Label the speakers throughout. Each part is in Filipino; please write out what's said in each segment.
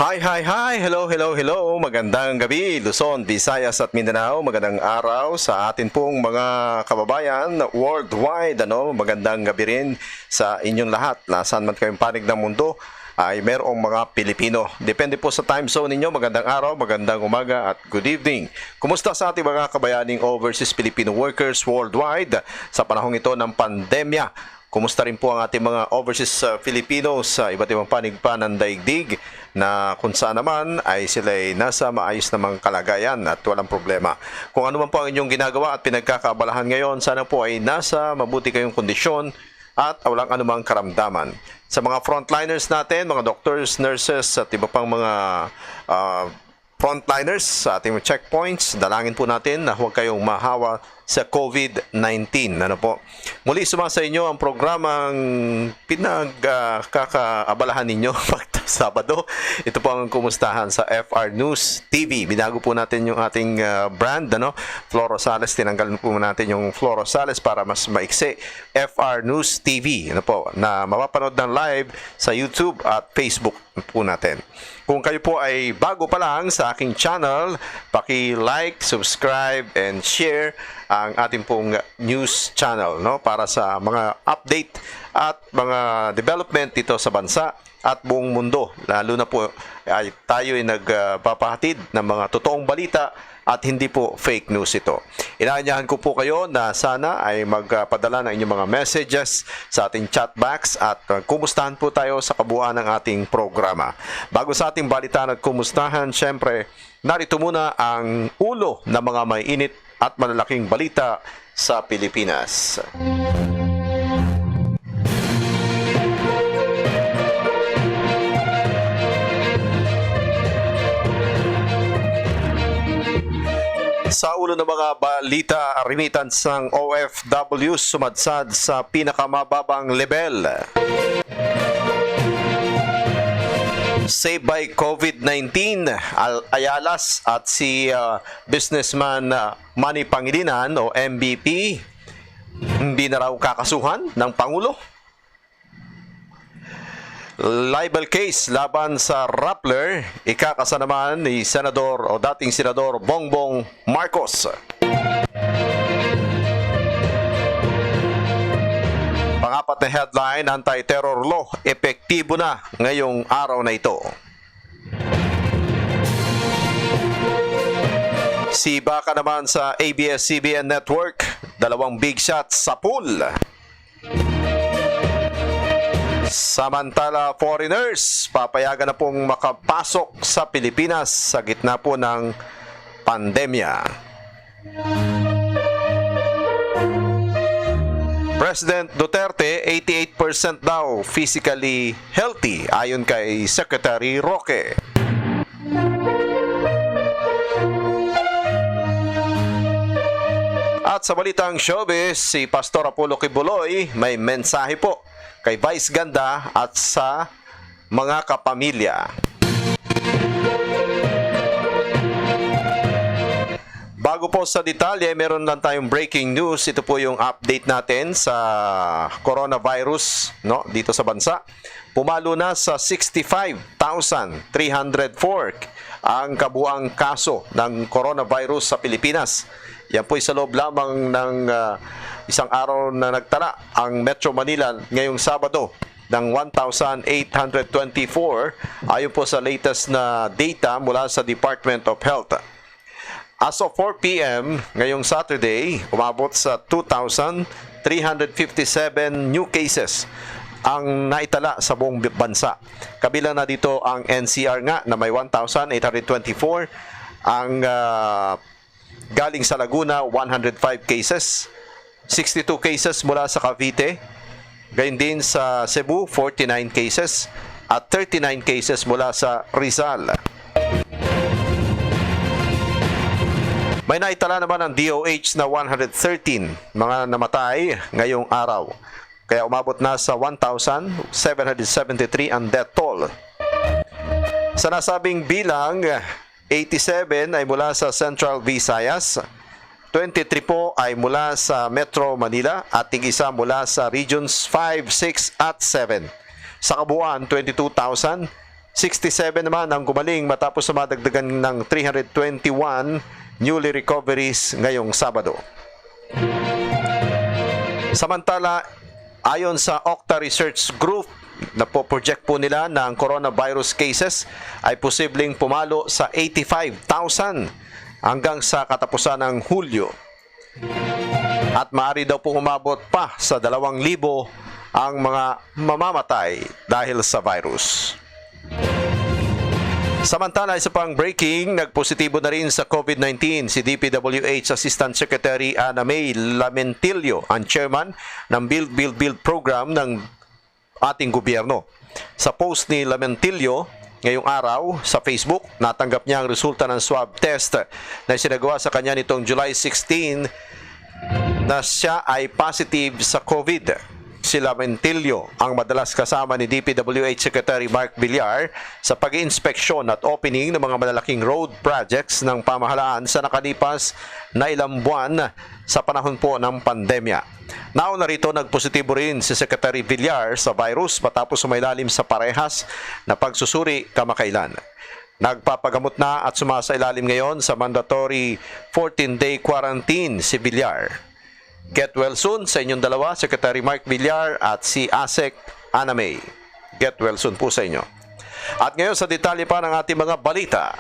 Speaker 1: Hi, hi, hi! Hello, hello, hello! Magandang gabi, Luzon, Visayas at Mindanao. Magandang araw sa atin pong mga kababayan worldwide. Magandang gabi rin sa inyong lahat. Nasaan man kayong panig ng mundo ay merong mga Pilipino. Depende po sa time zone ninyo. Magandang araw, magandang umaga at good evening. Kumusta sa ating mga kabayaning overseas Filipino workers worldwide sa panahong ito ng pandemya? Kumusta rin po ang ating mga overseas Filipinos sa iba't ibang panig pa ng daigdig na kung saan naman ay sila ay nasa maayos namang kalagayan at walang problema. Kung ano man po ang inyong ginagawa at pinagkakaabalahan ngayon, sana po ay nasa mabuti kayong kondisyon at walang anumang karamdaman. Sa mga frontliners natin, mga doctors, nurses at iba pang mga frontliners sa ating checkpoints, dalangin po natin na huwag kayong mahawa sa COVID-19. Muli sumasa inyo ang programang pinagkakaabalahan ninyo pagka Sabado. Ito po ang kumustahan sa FR News TV. Binago po natin yung ating brand, Flo Rosales. Tinanggal po natin yung Flo Rosales para mas maiksi. FR News TV, na mapapanood ng live sa YouTube at Facebook po natin. Kung kayo po ay bago pa lang sa aking channel, paki-like, subscribe, and share ang ating pong news channel para sa mga update at mga development dito sa bansa at buong mundo. Lalo na po ay tayo ay nagpapahatid ng mga totoong balita at hindi po fake news ito. Inaanyahan ko po kayo na sana ay magpadala ng inyong mga messages sa ating chat box at kumustahan po tayo sa kabuuan ng ating programa. Bago sa ating balitaan at kumustahan, syempre, narito muna ang ulo ng mga may init at malalaking balita sa Pilipinas. Sa ulo ng mga balita, remittance ng OFW sumadsad sa pinakamababang level. Save by COVID-19, Ayalas at si businessman Manny Pangilinan o MVP hindi na raw kakasuhan ng Pangulo. Libel case laban sa Rappler, ikakasa naman ni Senador o dating Senador Bongbong Marcos. Pangapat na headline, anti-terror law, epektibo na ngayong araw na ito. Si Baka naman sa ABS-CBN Network, dalawang big shots sa pool. Samantala, foreigners, papayagan na pong makapasok sa Pilipinas sa gitna po ng pandemya. President Duterte, 88% daw physically healthy ayon kay Secretary Roque. At sa balitang showbiz, si Pastor Apollo Kibuloy may mensahe po kay Vice Ganda at sa mga kapamilya. Bago po sa detalye, meron lang tayong breaking news. Ito po yung update natin sa coronavirus dito sa bansa. Pumalo na sa 65,304 ang kabuang kaso ng coronavirus sa Pilipinas. Yan po sa loob lamang ng isang araw na nagtala ang Metro Manila ngayong Sabado ng 1,824 ayon po sa latest na data mula sa Department of Health. As of 4 p.m. ngayong Saturday, umabot sa 2,357 new cases ang naitala sa buong bansa. Kabilang na dito ang NCR nga na may 1,824, ang galing sa Laguna 105 cases, 62 cases mula sa Cavite, gayon din sa Cebu 49 cases at 39 cases mula sa Rizal. May naitala naman ang DOH na 113 mga namatay ngayong araw. Kaya umabot na sa 1,773 ang death toll. Sa nasabing bilang, 87 ay mula sa Central Visayas, 23 po ay mula sa Metro Manila at tig-isa mula sa Regions 5, 6 at 7. Sa kabuuan, 22,999 67 naman ang gumaling matapos na madagdagan ng 321 newly recoveries ngayong Sabado. Samantala, ayon sa Octa Research Group, napo-project po nila na ang coronavirus cases ay posibleng pumalo sa 85,000 hanggang sa katapusan ng Hulyo. At maaari daw po umabot pa sa 2,000 ang mga mamamatay dahil sa virus. Samantala, isa pang breaking, nagpositibo na rin sa COVID-19 si DPWH Assistant Secretary Ana May Lamentillo, ang chairman ng Build program ng ating gobyerno. Sa post ni Lamentillo ngayong araw sa Facebook, natanggap niya ang resulta ng swab test na isinagawa sa kanya nitong July 16 na siya ay positive sa COVID. Si Lamentillo ang madalas kasama ni DPWH Secretary Mark Villar sa pag-iinspeksyon at opening ng mga malalaking road projects ng pamahalaan sa nakalipas na ilang buwan sa panahon po ng pandemya. Nauna rito, nagpositibo rin si Secretary Villar sa virus matapos sumailalim sa parehas na pagsusuri kamakailan. Nagpapagamot na at sumasailalim ngayon sa mandatory 14-day quarantine si Villar. Get well soon sa inyong dalawa, Secretary Mark Villar at si ASEC Ana May. Get well soon po sa inyo. At ngayon sa detalye pa ng ating mga balita.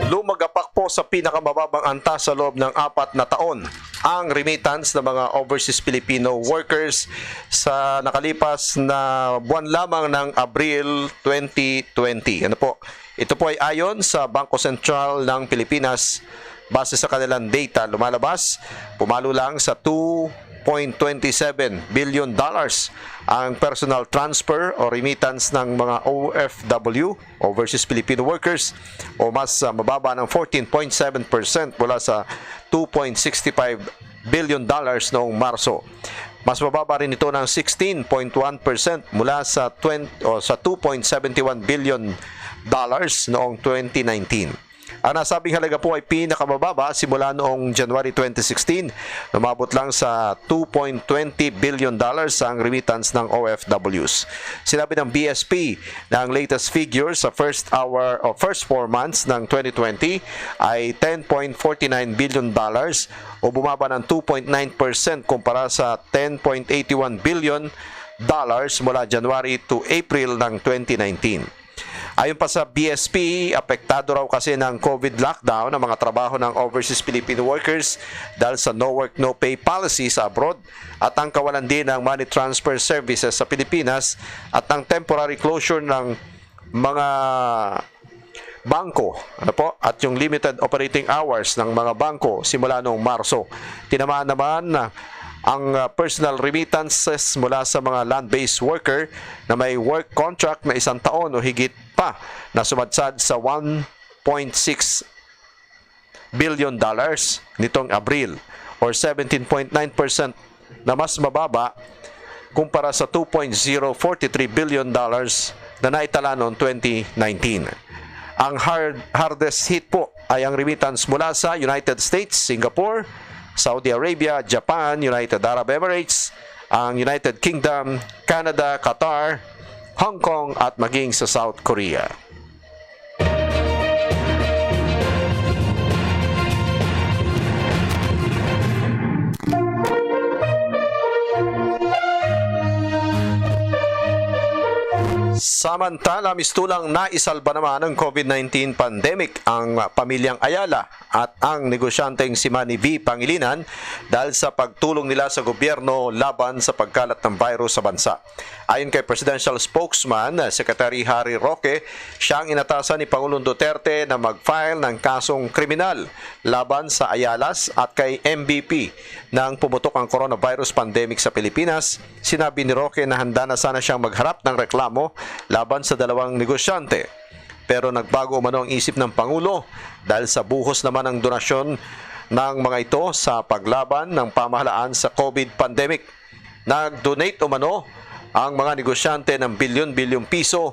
Speaker 1: Lumagapak po sa pinakamababang antas sa loob ng 4 na taon ang remittance ng mga overseas Filipino workers sa nakalipas na buwan lamang ng Abril 2020. Ano po? Ito po ay ayon sa Bangko Sentral ng Pilipinas. Base sa kanilang data, lumalabas, pumalo lang sa $2.27 billion ang personal transfer o remittance ng mga OFW, overseas Filipino workers, o mas mababa ng 14.7% mula sa $2.65 billion noong Marso. Mas mababa rin ito ng 16.1% mula sa 2.71 billion noong 2019. Ang nasabing halaga po ay pinakamababa simula noong January 2016. Lumabot lang sa $2.20 billion ang remittance ng OFWs. Sinabi ng BSP na ang latest figure sa first 4 months ng 2020 ay $10.49 billion o bumaba ng 2.9% kumpara sa $10.81 billion mula January to April ng 2019. Ayon pa sa BSP, apektado raw kasi ng COVID lockdown ang mga trabaho ng overseas Filipino workers dahil sa no work, no pay policy sa abroad at ang kawalan din ng money transfer services sa Pilipinas at ang temporary closure ng mga bangko, at yung limited operating hours ng mga bangko simula noong Marso. Tinamaan naman ang personal remittances mula sa mga land-based worker na may work contract na 1 taon o higit pa na sumadsad sa $1.6 billion nitong Abril or 17.9% na mas mababa kumpara sa $2.043 billion na naitala noong 2019. Ang hardest hit po ay ang remittance mula sa United States, Singapore, Saudi Arabia, Japan, United Arab Emirates, ang United Kingdom, Canada, Qatar, Hong Kong at maging sa South Korea. Samantala, mistulang naisalba naman ng COVID-19 pandemic ang pamilyang Ayala at ang negosyanteng si Manny V. Pangilinan dahil sa pagtulong nila sa gobyerno laban sa pagkalat ng virus sa bansa. Ayon kay Presidential Spokesman Secretary Harry Roque, siyang inatasan ni Pangulong Duterte na mag-file ng kasong kriminal laban sa Ayalas at kay MVP nang pumutok ang coronavirus pandemic sa Pilipinas. Sinabi ni Roque na handa na sana siyang magharap ng reklamo laban sa dalawang negosyante. pero nagbago umano ang isip ng Pangulo dahil sa buhos naman ng donasyon ng mga ito sa paglaban ng pamahalaan sa COVID pandemic. Nag-donate umano ang mga negosyante ng bilyon-bilyong piso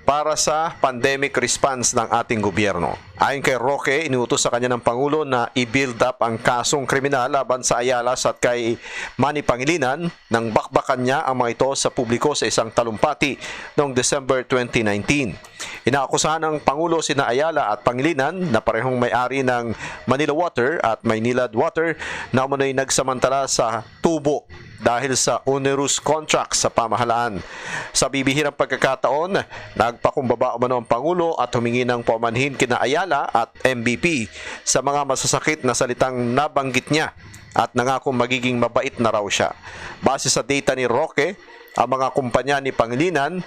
Speaker 1: para sa pandemic response ng ating gobyerno. Ayon kay Roque, inuutos sa kanya ng Pangulo na i-build up ang kasong kriminal laban sa Ayalas at kay Manny Pangilinan nang bakbakan niya ang mga ito sa publiko sa isang talumpati noong December 2019. Inaakusahan ng Pangulo sina Ayala at Pangilinan na parehong may-ari ng Manila Water at Maynilad Water na umano'y nagsamantala sa tubo dahil sa onerous contract sa pamahalaan. Sa bibihirang pagkakataon, nagpakumbaba umano ang Pangulo at humingi ng paumanhin kina Ayala at MVP sa mga masasakit na salitang nabanggit niya at nangakong magiging mabait na raw siya. Base sa data ni Roque, ang mga kumpanya ni Pangilinan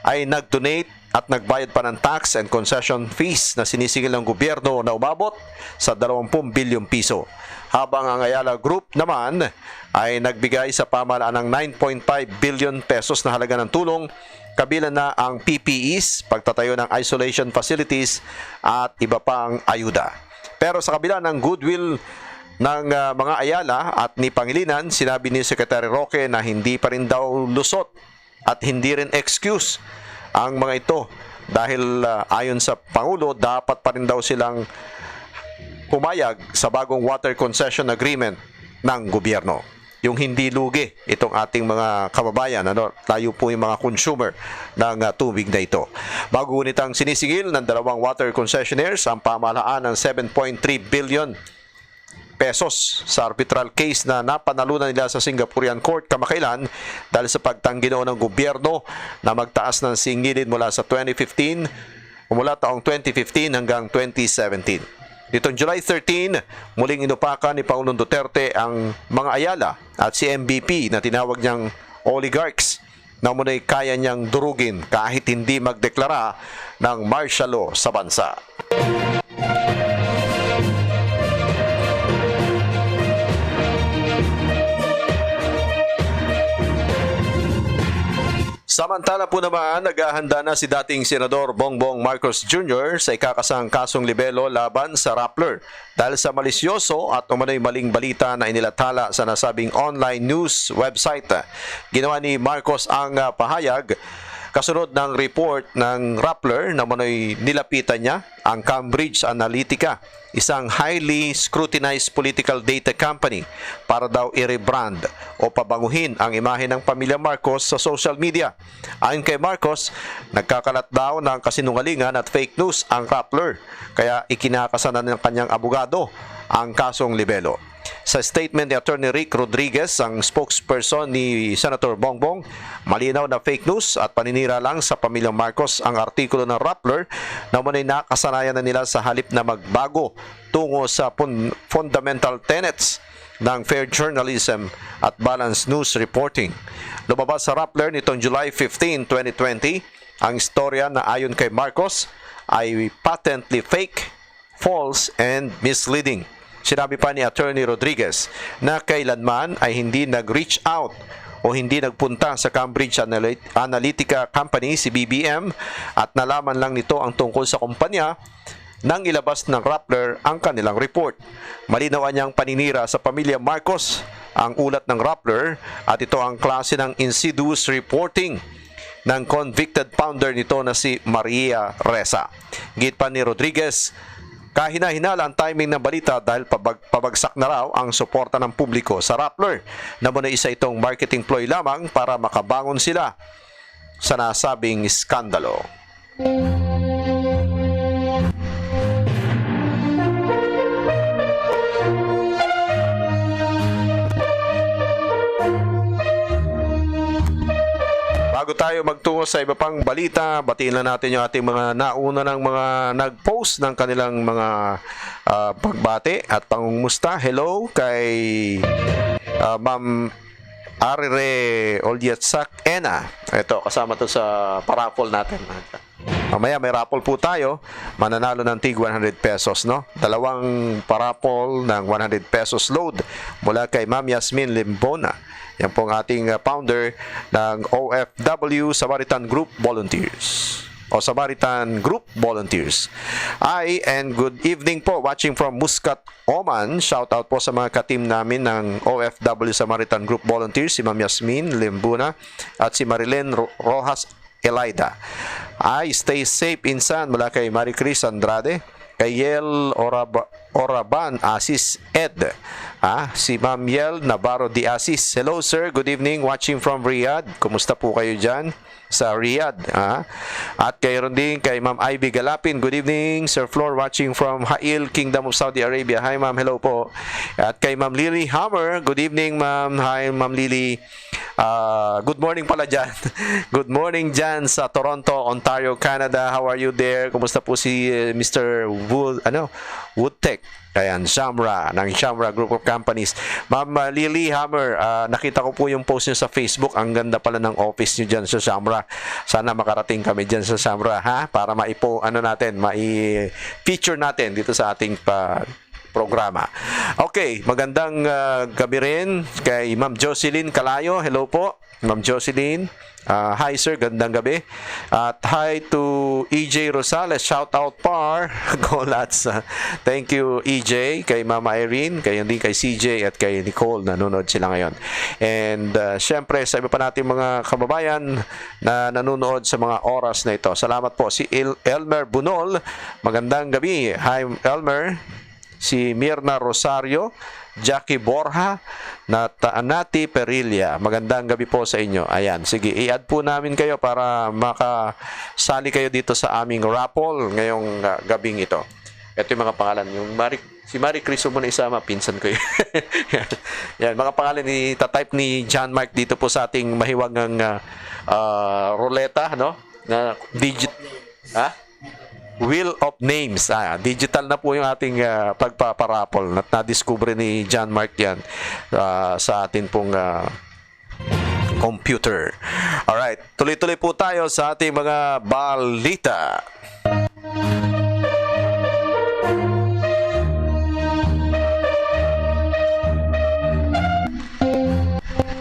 Speaker 1: ay nag-donate at nagbayad pa ng tax and concession fees na sinisingil ng gobyerno na umabot sa 20 bilyong piso. Habang ang Ayala Group naman ay nagbigay sa pamahalaan ng 9.5 billion pesos na halaga ng tulong, kabilang na ang PPEs, pagtatayo ng isolation facilities at iba pang ayuda. Pero sa kabila ng goodwill ng mga Ayala at ni Pangilinan, sinabi ni Secretary Roque na hindi pa rin daw lusot at hindi rin excuse ang mga ito dahil ayon sa Pangulo, dapat pa rin daw silang pumayag sa bagong water concession agreement ng gobyerno. Yung hindi lugi itong ating mga kababayan, tayo po yung mga consumer ng tubig na ito. Bago ngunit ang sinisingil ng dalawang water concessionaires ang pamahalaan ng 7.3 billion pesos sa arbitral case na napanalunan nila sa Singaporean Court kamakailan dahil sa pagtanggi noon ng gobyerno na magtaas ng singilin mula sa 2015 o mula taong 2015 hanggang 2017. Nitong July 13, muling inupakan ni Pangulong Duterte ang mga Ayala at si MVP na tinawag niyang oligarchs na muna'y kaya niyang durugin kahit hindi magdeklara ng martial law sa bansa. Samantala po naman, naghahanda na si dating Senador Bongbong Marcos Jr. sa ikakasang kasong libelo laban sa Rappler dahil sa malisyoso at umano'y maling balita na inilathala sa nasabing online news website. Ginawa ni Marcos ang pahayag kasunod ng report ng Rappler na umano'y nilapitan niya ang Cambridge Analytica, isang highly scrutinized political data company para daw i-rebrand o pabanguhin ang imahe ng pamilya Marcos sa social media. Ayon kay Marcos, nagkakalat daw ng kasinungalingan at fake news ang Rappler, kaya ikinakasanan ng kanyang abogado ang kasong libelo. Sa statement ni Attorney Rick Rodriguez, ang spokesperson ni Senator Bongbong, malinaw na fake news at paninira lang sa pamilyang Marcos ang artikulo ng Rappler na muna'y nakasanayan na nila sa halip na magbago tungo sa fundamental tenets ng fair journalism at balanced news reporting. Lumabas sa Rappler nitong July 15, 2020, ang istorya na ayon kay Marcos ay patently fake, false, and misleading. Sinabi pa ni Attorney Rodriguez na kailanman ay hindi nag-reach out o hindi nagpunta sa Cambridge Analytica Company, si BBM, at nalaman lang nito ang tungkol sa kumpanya nang ilabas ng Rappler ang kanilang report. Malinaw niyang paninira sa pamilya Marcos ang ulat ng Rappler at ito ang klase ng insidious reporting ng convicted founder nito na si Maria Ressa. Git pa ni Rodriguez, kahina-hinala ang timing ng balita dahil pabagsak na raw ang suporta ng publiko sa Rappler na muna isa itong marketing ploy lamang para makabangon sila sa nasabing skandalo. Bago tayo magtungo sa iba pang balita, batiin lang natin yung ating mga nauna ng mga nag-post ng kanilang mga pagbati at pangumusta. Hello kay Ma'am Arire Olyatsak Ena. Ito, kasama to sa paraffle natin. Mamaya may raffle po tayo, mananalo ng tig 100 pesos, no? Dalawang paraffle ng 100 pesos load mula kay Ma'am Yasmin Limbona. Yan pong ating founder ng OFW Samaritan Group Volunteers. o Samaritan Group Volunteers. And good evening po, watching from Muscat, Oman. Shout out po sa mga ka-team namin ng OFW Samaritan Group Volunteers, si Ma'am Yasmin Limbuna at si Marilyn Rojas Elida. Stay safe insan mula kay Marie Chris Andrade, kay Yel Oraban Asis Ed, si Ma'am Yel Navarro Di Asis. Hello sir, good evening, watching from Riyadh. Kumusta po kayo dyan sa Riyadh? At kayo din kay Ma'am Ivy Galapin, good evening Sir Flor, watching from Hail, Kingdom of Saudi Arabia. Hi ma'am, hello po. At kay Ma'am Lily Hammer, good evening ma'am. Hi Ma'am Lily. Good morning pala dyan. Good morning dyan sa Toronto, Ontario, Canada. How are you there? Kumusta po si Mr. Woodtech? Ayan, Shamra, ng Shamra Group of Companies. Ma'am Lily Hammer, nakita ko po yung post nyo sa Facebook. Ang ganda pala ng office nyo dyan sa Shamra. Sana makarating kami dyan sa Shamra, para mai-feature natin dito sa ating programa. Okay, magandang gabi rin kay Ma'am Jocelyn Calayo. Hello po, Ma'am Jocelyn. Hi sir, gandang gabi. At hi to EJ Rosales, shout out par. Go lads. Thank you EJ, kay Mama Irene, kay CJ at kay Nicole, nanonood sila ngayon. And syempre sa iba pa nating mga kababayan na nanonood sa mga oras na ito. Salamat po. Si Elmer Bunol, magandang gabi. Hi Elmer. Si Mirna Rosario, Jackie Borja, Nati Perilla. Magandang gabi po sa inyo. Ayan, sige, i-add po namin kayo para makasali kayo dito sa aming raffle ngayong gabing ito. Ito yung mga pangalan. Si Marie Chris mo na isama, pinsan ko yun. Yan, mga pangalan type ni John Mark dito po sa ating mahiwagang ruleta, no? Na digit, Wheel of Names. Digital na po yung ating pagpaparapol. Na-discover ni John Mark yan sa atin pong computer. Alright, tuloy-tuloy po tayo sa ating mga balita.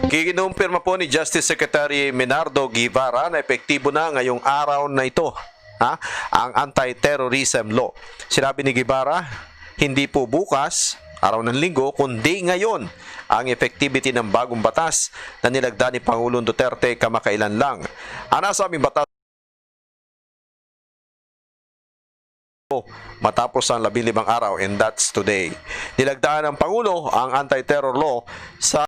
Speaker 1: Kikinumpirma po ni Justice Secretary Menardo Guevara na epektibo na ngayong araw na ito ang anti-terrorism law. Sinabi ni Guevara, hindi po bukas, araw ng linggo, kundi ngayon ang effectivity ng bagong batas na nilagda ni Pangulong Duterte kamakailan lang. Ang nasa aming batas matapos ang 15 araw, and that's today. Nilagdaan ng Pangulo ang anti-terror law sa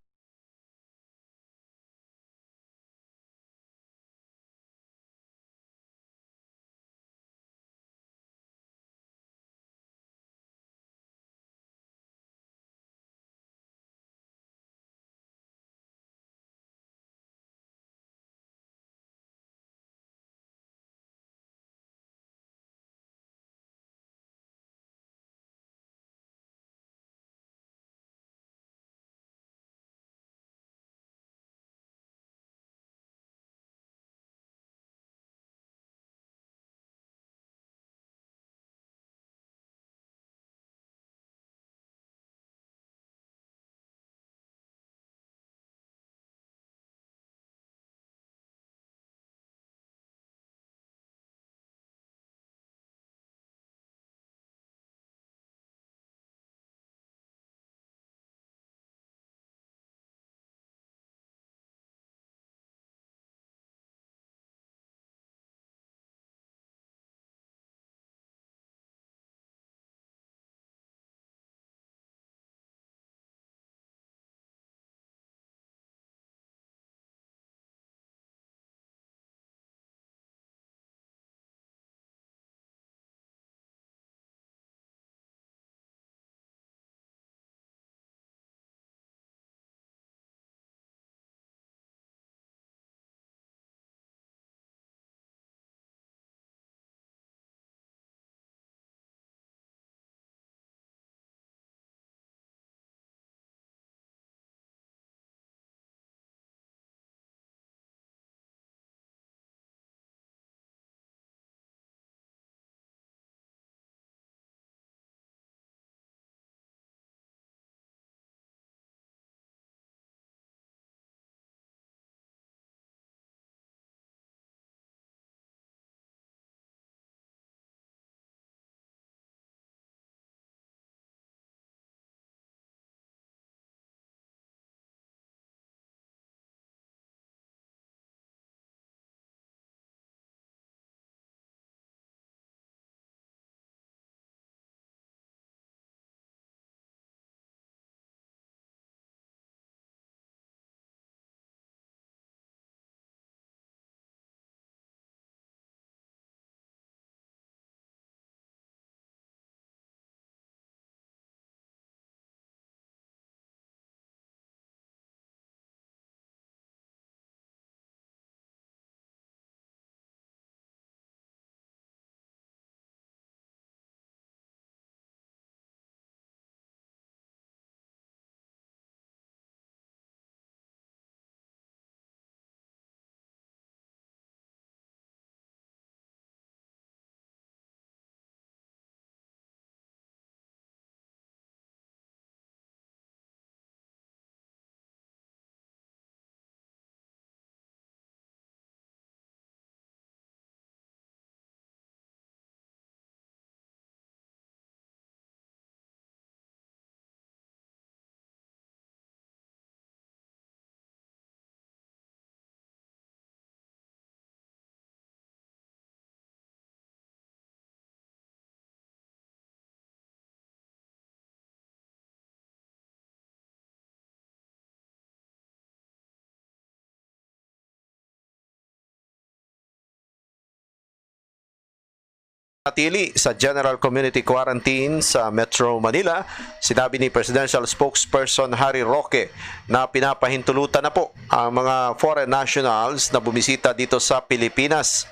Speaker 1: Natili sa General Community Quarantine sa Metro Manila, sinabi ni Presidential Spokesperson Harry Roque na pinapahintulutan na po ang mga foreign nationals na bumisita dito sa Pilipinas.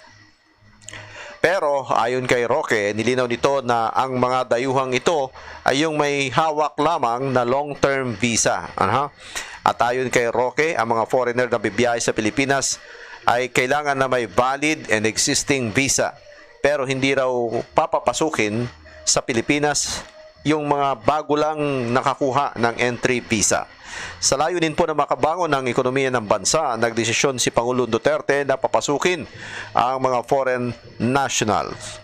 Speaker 1: Pero ayon kay Roque, nilinaw nito na ang mga dayuhang ito ay yung may hawak lamang na long-term visa. At ayon kay Roque, ang mga foreigner na bibiyahe sa Pilipinas ay kailangan na may valid and existing visa. Pero hindi raw papapasukin sa Pilipinas yung mga bago lang nakakuha ng entry visa. Sa layunin po na makabangon ng ekonomiya ng bansa, nagdesisyon si Pangulong Duterte na papasukin ang mga foreign nationals.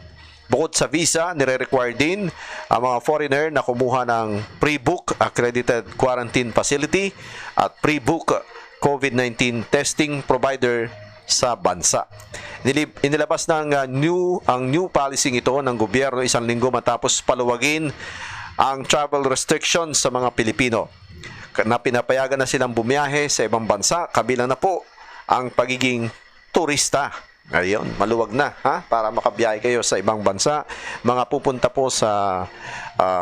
Speaker 1: Bukod sa visa, nire-require din ang mga foreigner na kumuha ng pre-book accredited quarantine facility at pre-book COVID-19 testing provider sa bansa. Inilabas ng ang new policy ito ng gobyerno isang linggo matapos paluwagin ang travel restrictions sa mga Pilipino na pinapayagan na silang bumiyahe sa ibang bansa, kabilang na po ang pagiging turista. Ayun, maluwag na para makabiyahe kayo sa ibang bansa. Mga pupunta po sa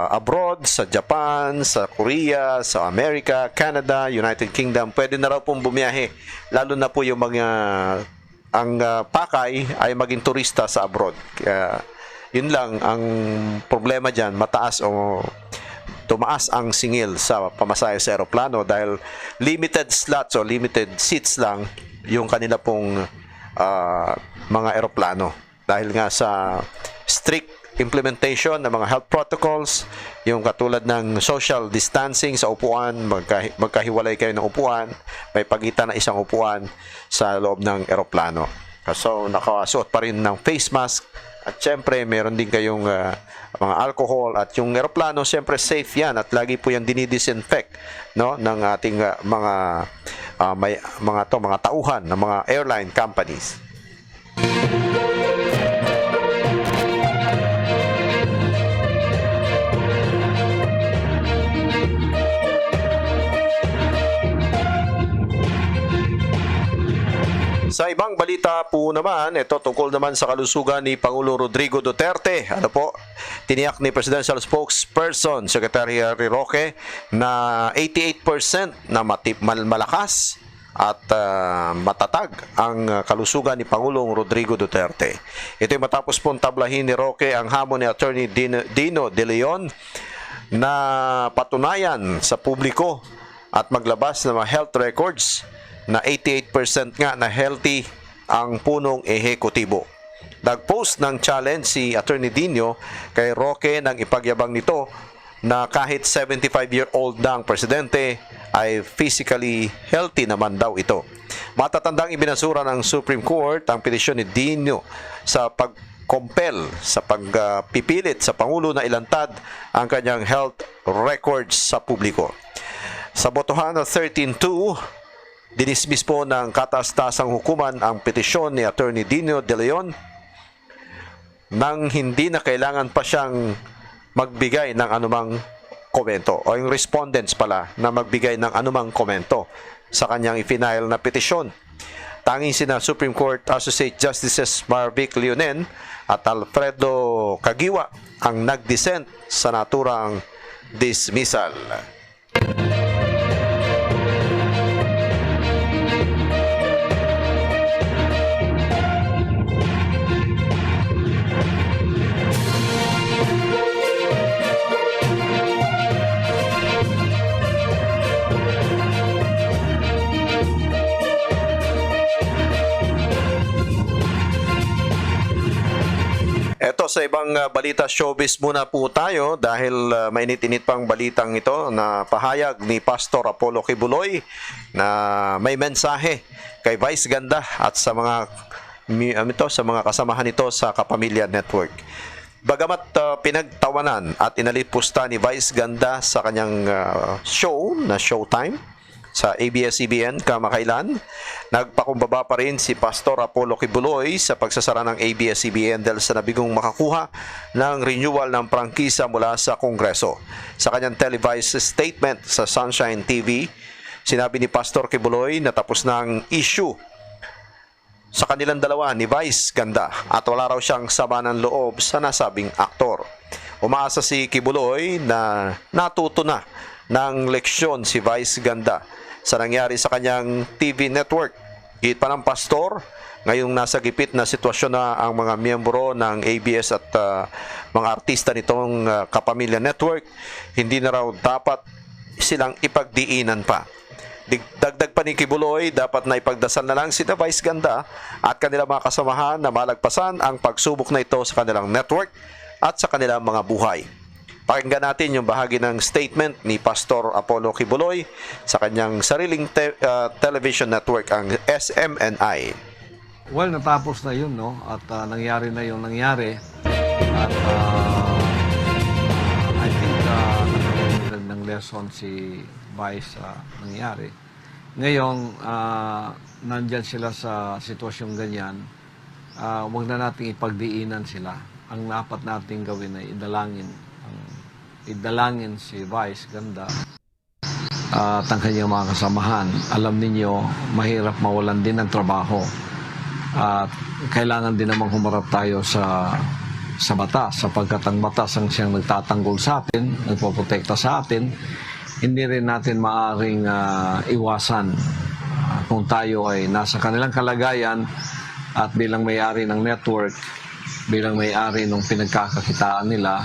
Speaker 1: abroad, sa Japan, sa Korea, sa America, Canada, United Kingdom, pwede na raw pong bumiyahe. Lalo na po yung mga ang pakay ay maging turista sa abroad. Kaya yun lang ang problema diyan, mataas o tumaas ang singil sa pamasahe sa eroplano dahil limited slots o limited seats lang yung kanila pong mga eroplano dahil nga sa strict implementation ng mga health protocols, yung katulad ng social distancing sa upuan, magkahiwalay kayo ng upuan, may pagitan na isang upuan sa loob ng eroplano. So nakasuot pa rin ng face mask at syempre meron din kayong mga alcohol at yung eroplano syempre safe yan at lagi po yan dinidisinfect ng ating mga tauhan ng mga airline companies. Sa ibang balita po naman, ito tungkol naman sa kalusugan ni Pangulo Rodrigo Duterte. Tiniyak ni Presidential Spokesperson Secretary Harry Roque na 88% na malakas at matatag ang kalusugan ni Pangulong Rodrigo Duterte. Ito ay matapos pong tablahin ni Roque ang hamon ni Attorney Dino De Leon na patunayan sa publiko at maglabas ng mga health records na 88% nga na healthy ang punong ehekutibo. Nag-post ng challenge si Attorney Dino kay Roque nang ipagyabang nito na kahit 75-year-old na ang presidente ay physically healthy naman daw ito. Matatandang ibinasura ng Supreme Court ang petisyon ni Dino sa pag-compel, sa pagpipilit sa Pangulo na ilantad ang kanyang health records sa publiko. Sa botohan ng 13-2, dinismiss po ng kataas-tasang hukuman ang petisyon ni Attorney Dino De Leon nang hindi na kailangan pa siyang magbigay ng anumang komento o yung respondents pala na magbigay ng anumang komento sa kanyang i-file na petisyon. Tanging sina Supreme Court Associate Justices Marvic Leonen at Alfredo Caguiwa ang nag-dissent sa naturang dismissal. Eto sa ibang balita showbiz muna po tayo dahil mainit-init pang balitang ito na pahayag ni Pastor Apollo Kibuloy na may mensahe kay Vice Ganda at sa mga kasamahan nito sa Kapamilya Network. Bagamat pinagtawanan at inalipusta ni Vice Ganda sa kanyang show na Showtime sa ABS-CBN kamakailan, nagpakumbaba pa rin si Pastor Apollo Kibuloy sa pagsasara ng ABS-CBN dahil sa nabigong makakuha ng renewal ng prangkisa mula sa Kongreso. Sa kanyang televised statement sa Sunshine TV, sinabi ni Pastor Kibuloy na tapos na ang issue sa kanilang dalawa ni Vice Ganda at wala raw siyang sama ng loob sa nasabing aktor. Umaasa si Kibuloy na natuto na ng leksyon si Vice Ganda sa nangyari sa kanyang TV network. Higit pa ng pastor, ngayong nasa gipit na sitwasyon na ang mga miyembro ng ABS at mga artista nitong Kapamilya Network, hindi na raw dapat silang ipagdiinan pa. Dagdag pa ni Kibuloy, dapat na ipagdasal na lang si Vice Ganda at kanilang mga kasamahan na malagpasan ang pagsubok na ito sa kanilang network at sa kanilang mga buhay. Pakinggan natin yung bahagi ng statement ni Pastor Apollo Kibuloy sa kanyang sariling television network, ang SMNI.
Speaker 2: Well, natapos na yun, no? At nangyari na yung nangyari. At I think nagkaroon ng lesson si Vice nangyari. Ngayon, nandyan sila sa sitwasyong ganyan. Huwag na nating ipagdiinan sila. Ang dapat nating gawin ay idalangin si Vice Ganda at ang kanyang mga kasamahan. Alam ninyo, mahirap mawalan din ng trabaho. At kailangan din namang humarap tayo sa batas, sapagkat ang batas ang siyang nagtatanggol sa atin, nagpoprotekta sa atin. Hindi rin natin maaring iwasan kung tayo ay nasa kanilang kalagayan at bilang may-ari ng network, bilang may-ari ng pinagkakakitaan nila,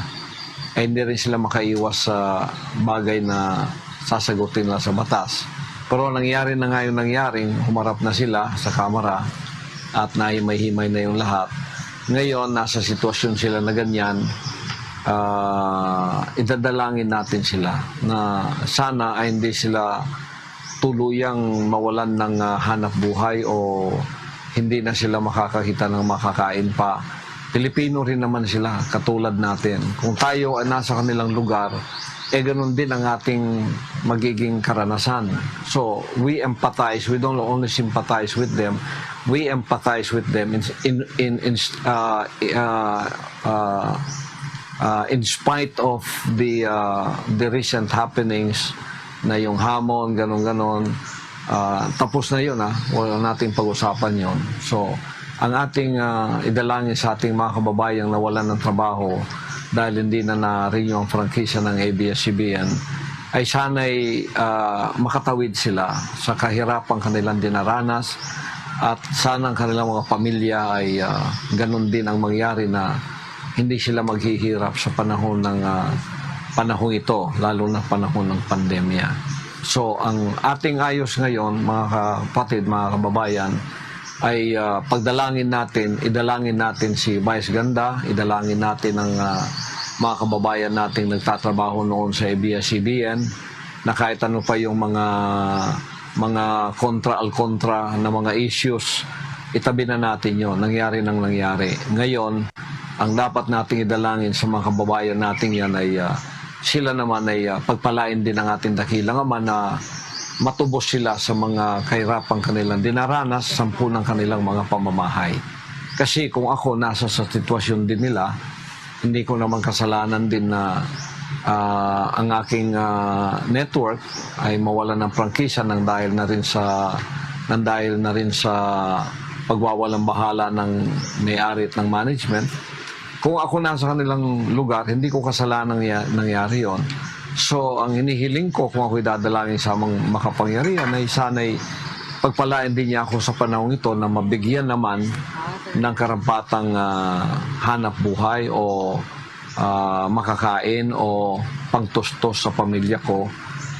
Speaker 2: ay hindi rin sila makaiwas sa bagay na sasagutin nila sa batas. Pero nangyari na nga yung nangyaring, humarap na sila sa kamera at naimay-himay na yung lahat. Ngayon, nasa sitwasyon sila na ganyan, idadalangin natin sila na sana ay hindi sila tuluyang mawalan ng hanap buhay o hindi na sila makakakita ng makakain pa. Pilipino rin naman sila, katulad natin. Kung tayo ay nasa kanilang lugar, ganun din ang ating magiging karanasan. So, we empathize. We don't only sympathize with them. We empathize with them in spite of the recent happenings na yung hamon, ganon-ganon. Tapos na yun, wala nating pag-usapan yun. So, ang ating idalangin sa ating mga kababayang nawalan ng trabaho dahil hindi na na-renew ang prangkisa ng ABS-CBN ay sana'y makatawid sila sa kahirapang kanilang dinaranas at sana ang kanilang mga pamilya ay ganun din ang mangyari na hindi sila maghihirap sa panahon ito, lalo na panahon ng pandemya. So, ang ating ayos ngayon, mga kapatid, mga kababayan, ay idalangin natin si Vice Ganda, idalangin natin ang mga kababayan nating nagtatrabaho noon sa ABS-CBN, na kahit ano pa yung mga kontra na mga issues, itabi na natin yon. Nangyari nang nangyari. Ngayon, ang dapat nating idalangin sa mga kababayan nating yan ay sila naman ay pagpalain din ng ating dakilang Ama na matubos sila sa mga kahirapang kanilang dinaranas, ng kanilang mga pamamahay. Kasi kung ako nasa sa sitwasyon din nila, hindi ko naman kasalanan din na ang aking network ay mawalan ng prangkisa nang dahil na rin sa pagwawalang bahala ng may-ari at ng management. Kung ako nasa kanilang lugar, hindi ko kasalanan nangyari yon. So, ang hinihiling ko kung ako'y dadalangin sa mga makapangyarihan ay sana'y pagpalain din niya ako sa panahon ito na mabigyan naman ng karampatang hanap buhay o makakain o pangtustos sa pamilya ko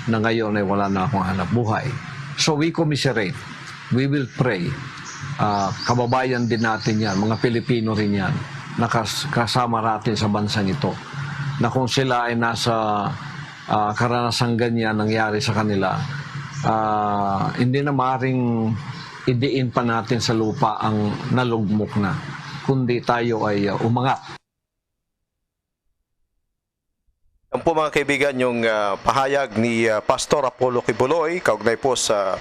Speaker 2: na ngayon ay wala na akong hanap buhay. So, we commiserate. We will pray. Kababayan din natin yan, mga Pilipino rin yan, na kasama natin sa bansang ito. Na kung sila ay nasa karanasang ganyan nangyari sa kanila, hindi na maaaring idiin pa natin sa lupa ang nalugmok na, kundi tayo ay umangat.
Speaker 1: Yan po mga kaibigan yung pahayag ni Pastor Apollo Kibuloy, kaugnay po sa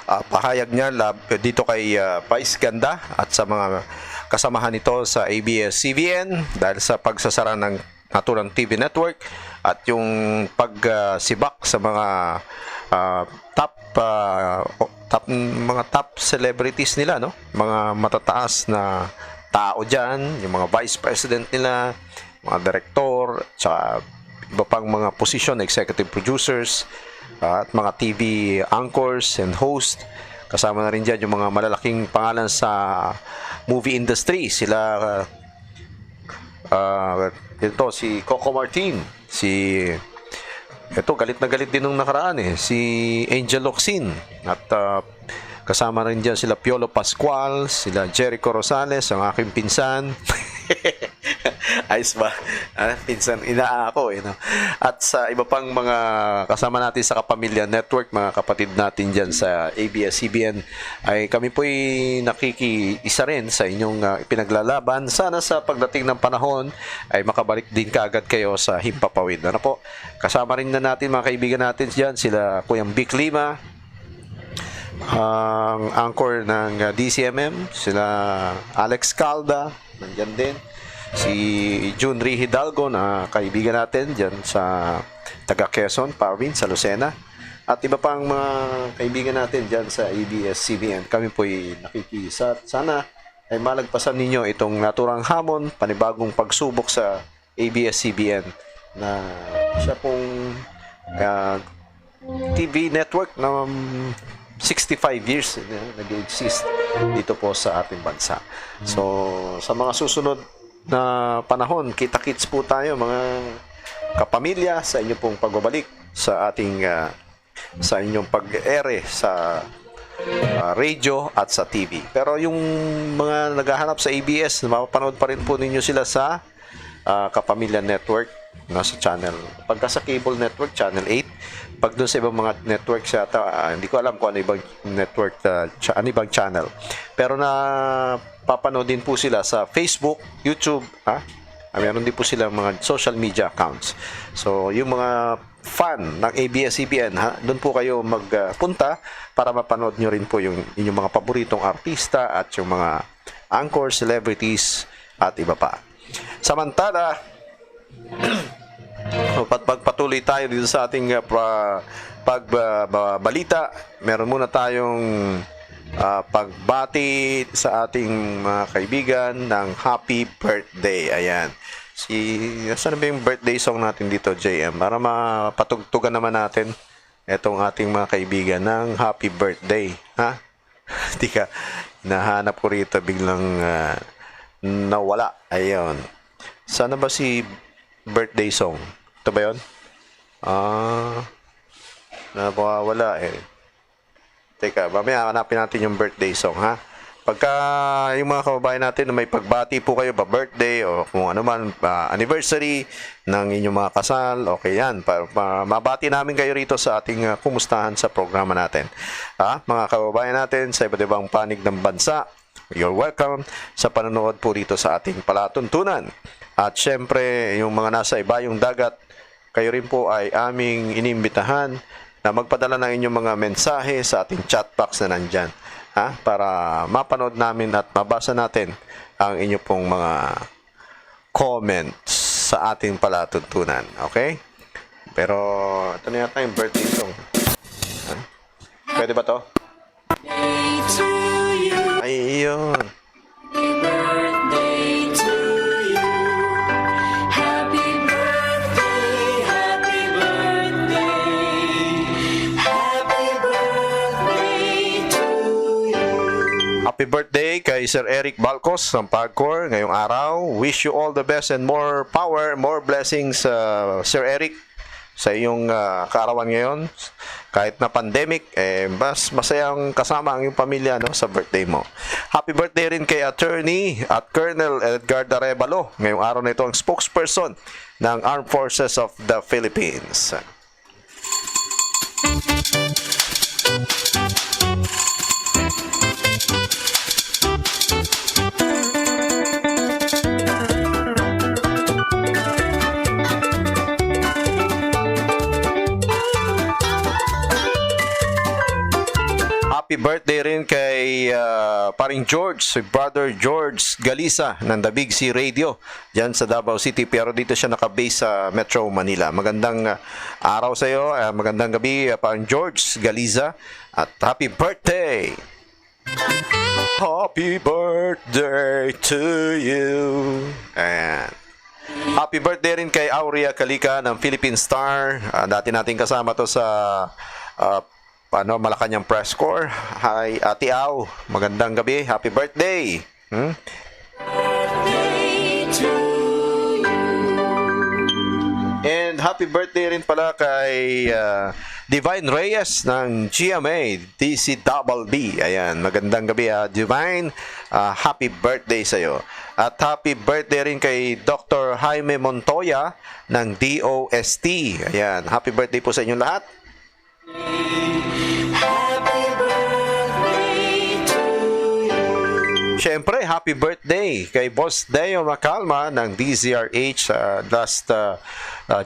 Speaker 1: pahayag niya dito kay Vice Ganda at sa mga kasamahan nito sa ABS-CBN dahil sa pagsasara ng naturang TV network at yung pagsibak sa mga top mga top celebrities nila, no? Mga matataas na tao diyan, yung mga vice president nila, mga direktor, tsaka iba pang mga position, executive producers, at mga TV anchors and host. Kasama na rin dyan yung mga malalaking pangalan sa movie industry. Sila ito si Coco Martin, ito galit na galit din nung nakaraan si Angel Locsin, at kasama rin dyan sila Piolo Pascual, sila Jericho Rosales, ang aking pinsan. Ayos ba? Pinsan, inaako no? At sa iba pang mga kasama natin sa Kapamilya Network, mga kapatid natin dyan sa ABS-CBN, ay kami po'y nakikiisa rin sa inyong ipinaglalaban. Sana sa pagdating ng panahon ay makabalik din kaagad kayo sa Himpapawid. Ano po? Kasama rin na natin mga kaibigan natin dyan, sila Kuyang Vic Lima, ang anchor ng DCMM, sila Alex Calda, nandyan din. Si Junri Hidalgo na kaibigan natin dyan sa taga Quezon, Parvin, sa Lucena. At iba pang mga kaibigan natin dyan sa ABS-CBN. Kami po'y nakikisa. Sana ay malagpasan ninyo itong naturang hamon, panibagong pagsubok sa ABS-CBN na siya pong TV network na 65 years nag-exist dito po sa ating bansa. So, sa mga susunod na panahon, kita-kits po tayo mga kapamilya sa inyong pong pagbabalik sa ating sa inyong pag-ere sa radio at sa TV. Pero yung mga naghahanap sa ABS, mapapanood pa rin po ninyo sila sa Kapamilya Network, nasa channel. Pagka sa cable network, channel 8. Pag doon sa ibang mga network yata, hindi ko alam kung ano ibang network, ano ibang channel. Pero na papanood din po sila sa Facebook, YouTube, meron din po sila mga social media accounts. So, yung mga fan ng ABS-CBN, doon po kayo magpunta para mapanood nyo rin po yung inyong mga paboritong artista at yung mga anchor, celebrities at iba pa. Samantala, pagpatuloy tayo dito sa ating pagbalita, meron muna tayong pagbati sa ating mga kaibigan ng happy birthday. Ayan. Saan ba yung birthday song natin dito, JM? Para mapatugtugan naman natin itong ating mga kaibigan ng happy birthday. Ha? Hindi ka, hinahanap ko rito, biglang nawala. Ayun. Sana ba si birthday song? Ito ba yun? Nawawala Teka, mamaya hanapin natin yung birthday song, ha? Pagka yung mga kababayan natin na may pagbati po kayo, birthday o kung ano man, anniversary ng inyong mga kasal, okay yan. Mabati namin kayo rito sa ating kumustahan sa programa natin. Mga kababayan natin sa iba't ibang panig ng bansa, you're welcome sa panonood po rito sa ating palatuntunan. At syempre, yung mga nasa ibayong dagat, kayo rin po ay aming inimbitahan na magpadala ng inyong mga mensahe sa ating chat box na nandyan, para mapanood namin at mabasa natin ang inyong pong mga comments sa ating palatuntunan. Okay? Pero ito na yata yung birthday song. Pwede ba to? Ay, yun. Happy birthday kay Sir Eric Balcos ng PAGCOR ngayong araw. Wish you all the best and more power, more blessings, Sir Eric, sa iyong kaarawan ngayon. Kahit na pandemic, mas masayang kasama ang iyong pamilya sa birthday mo. Happy birthday rin kay Attorney at Colonel Edgar Darevalo. Ngayong araw na ito ang spokesperson ng Armed Forces of the Philippines. happy birthday rin kay paring George, si Brother George Galisa ng The Big C Radio dyan sa Davao City, pero dito siya nakabase sa Metro Manila. Magandang araw sa iyo, magandang gabi paring George Galisa, at happy birthday! Happy birthday to you. Ayan. Happy birthday rin kay Aurea Kalika ng Philippine Star. Dati natin kasama to sa Malacanang Press Corps. Hi, Ate Au. Magandang gabi. Happy birthday. And happy birthday rin pala kay Divine Reyes ng GMA DCBB. Ayan, magandang gabi Divine. Happy birthday sa iyo. At happy birthday rin kay Dr. Jaime Montoya ng DOST. Ayan, happy birthday po sa inyong lahat. Siyempre, happy birthday kay Boss Deo Macalma ng DZRH last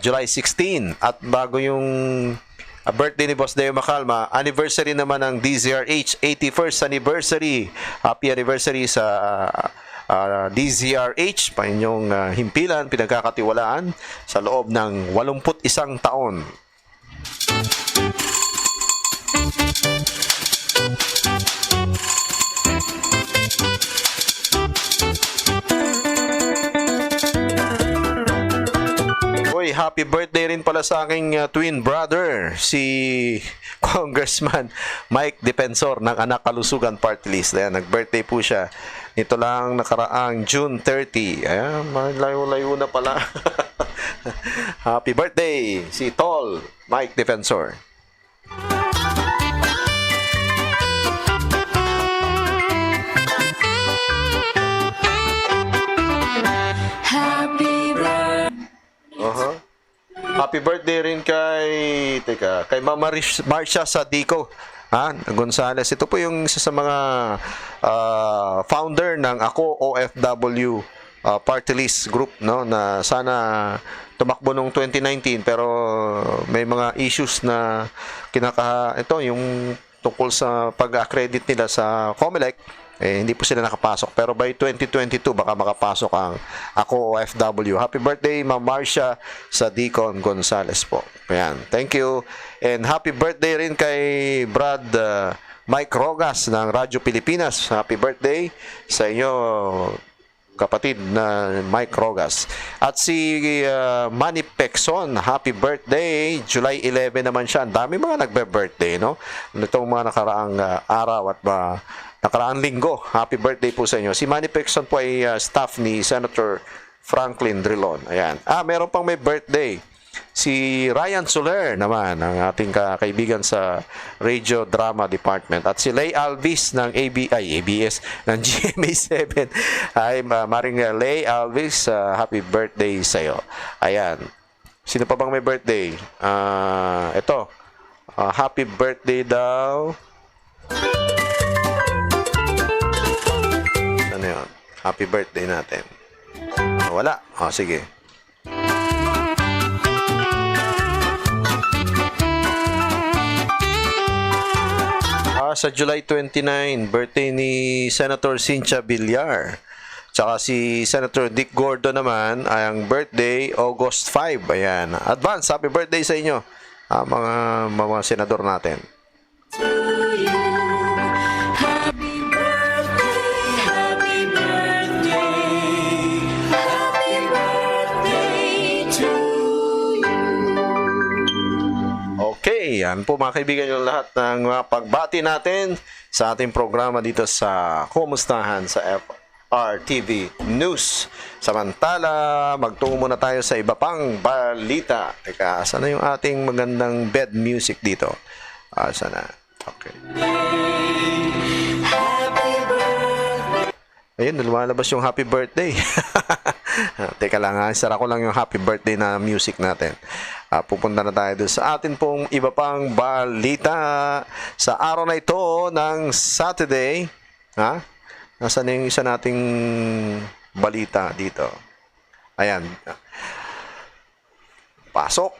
Speaker 1: July 16. At bago yung birthday ni Boss Deo Macalma, anniversary naman ng DZRH, 81st anniversary. Happy anniversary sa DZRH, pa inyong himpilan, pinagkakatiwalaan sa loob ng 81 taon. Happy birthday rin pala sa aking twin brother, si Congressman Mike Defensor ng Anak Kalusugan Party List. Ayan, nag-birthday po siya nito lang nakaraang June 30. Ayan, malayo-layo na pala. Happy birthday si Tol Mike Defensor. Happy birthday rin kay Mama Marcia Sadico Gonzales. Ito po yung isa sa mga founder ng Ako OFW Party List Group, no, na sana tumakbo noong 2019 pero may mga issues na ito yung tungkol sa pag-accredit nila sa COMELEC. Hindi po sila nakapasok. Pero by 2022, baka makapasok ang Ako OFW. Happy birthday, Ma'am Marcia Sadicon Gonzales po. Ayan, thank you. And happy birthday rin kay Brad Mike Rogas ng Radyo Pilipinas. Happy birthday sa inyo, kapatid na Mike Rogas. At si Manny Pexon, happy birthday. July 11 naman siya. Ang dami mga nagbe-birthday, no? Itong mga nakaraang araw at nakaraang linggo. Happy birthday po sa inyo. Si Manny Pexon po ay staff ni Senator Franklin Drilon. Ayan. Meron pang may birthday. Si Ryan Soler naman, ang ating kaibigan sa Radio Drama Department. At si Lay Alvis ng ABS, ng GMA7. Ay, Maring Lay Alvis, happy birthday sa iyo. Ayan. Sino pa bang may birthday? Ito. Happy birthday daw. Ano yun? Happy birthday natin. Wala. Sige. Sa July 29, birthday ni Senator Cynthia Villar. Tsaka si Senator Dick Gordo naman, ang birthday, August 5. Ayan. Advance, happy birthday sa inyo, mga senador natin. Yan po mga kaibigan, yung lahat ng mga pagbati natin sa ating programa dito sa Kumustahan sa FRTV News. Samantala, magtungo muna tayo sa iba pang balita. Teka, saan na yung ating magandang bed music dito? Saan na? Okay. Ayun, lumalabas yung happy birthday. Teka lang, isara ko lang yung happy birthday na music natin. Pupunta na tayo doon sa atin pong iba pang balita sa araw na ito ng Saturday. Nasaan yung isa nating balita dito? Ayan. Pasok.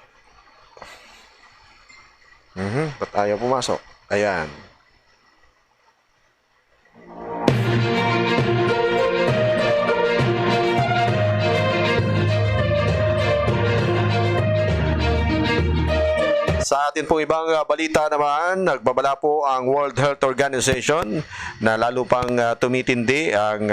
Speaker 1: Ba't ayaw pumasok? Ayan. Sa atin pong ibang balita naman, nagbabala po ang World Health Organization na lalo pang tumitindi ang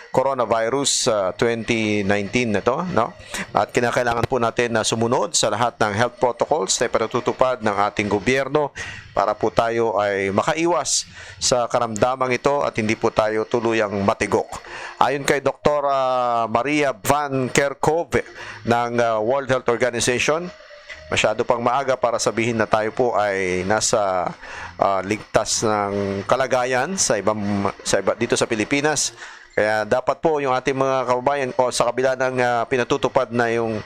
Speaker 1: coronavirus 2019 na to, no? At kinakailangan po natin na sumunod sa lahat ng health protocols na ipinatutupad ng ating gobyerno para po tayo ay makaiwas sa karamdamang ito at hindi po tayo tuluyang matigok. Ayon kay Dr. Maria Van Kerkhove ng World Health Organization, masyado pang maaga para sabihin na tayo po ay nasa ligtas ng kalagayan dito sa Pilipinas. Kaya dapat po yung ating mga kababayan o sa kabila ng pinatutupad na yung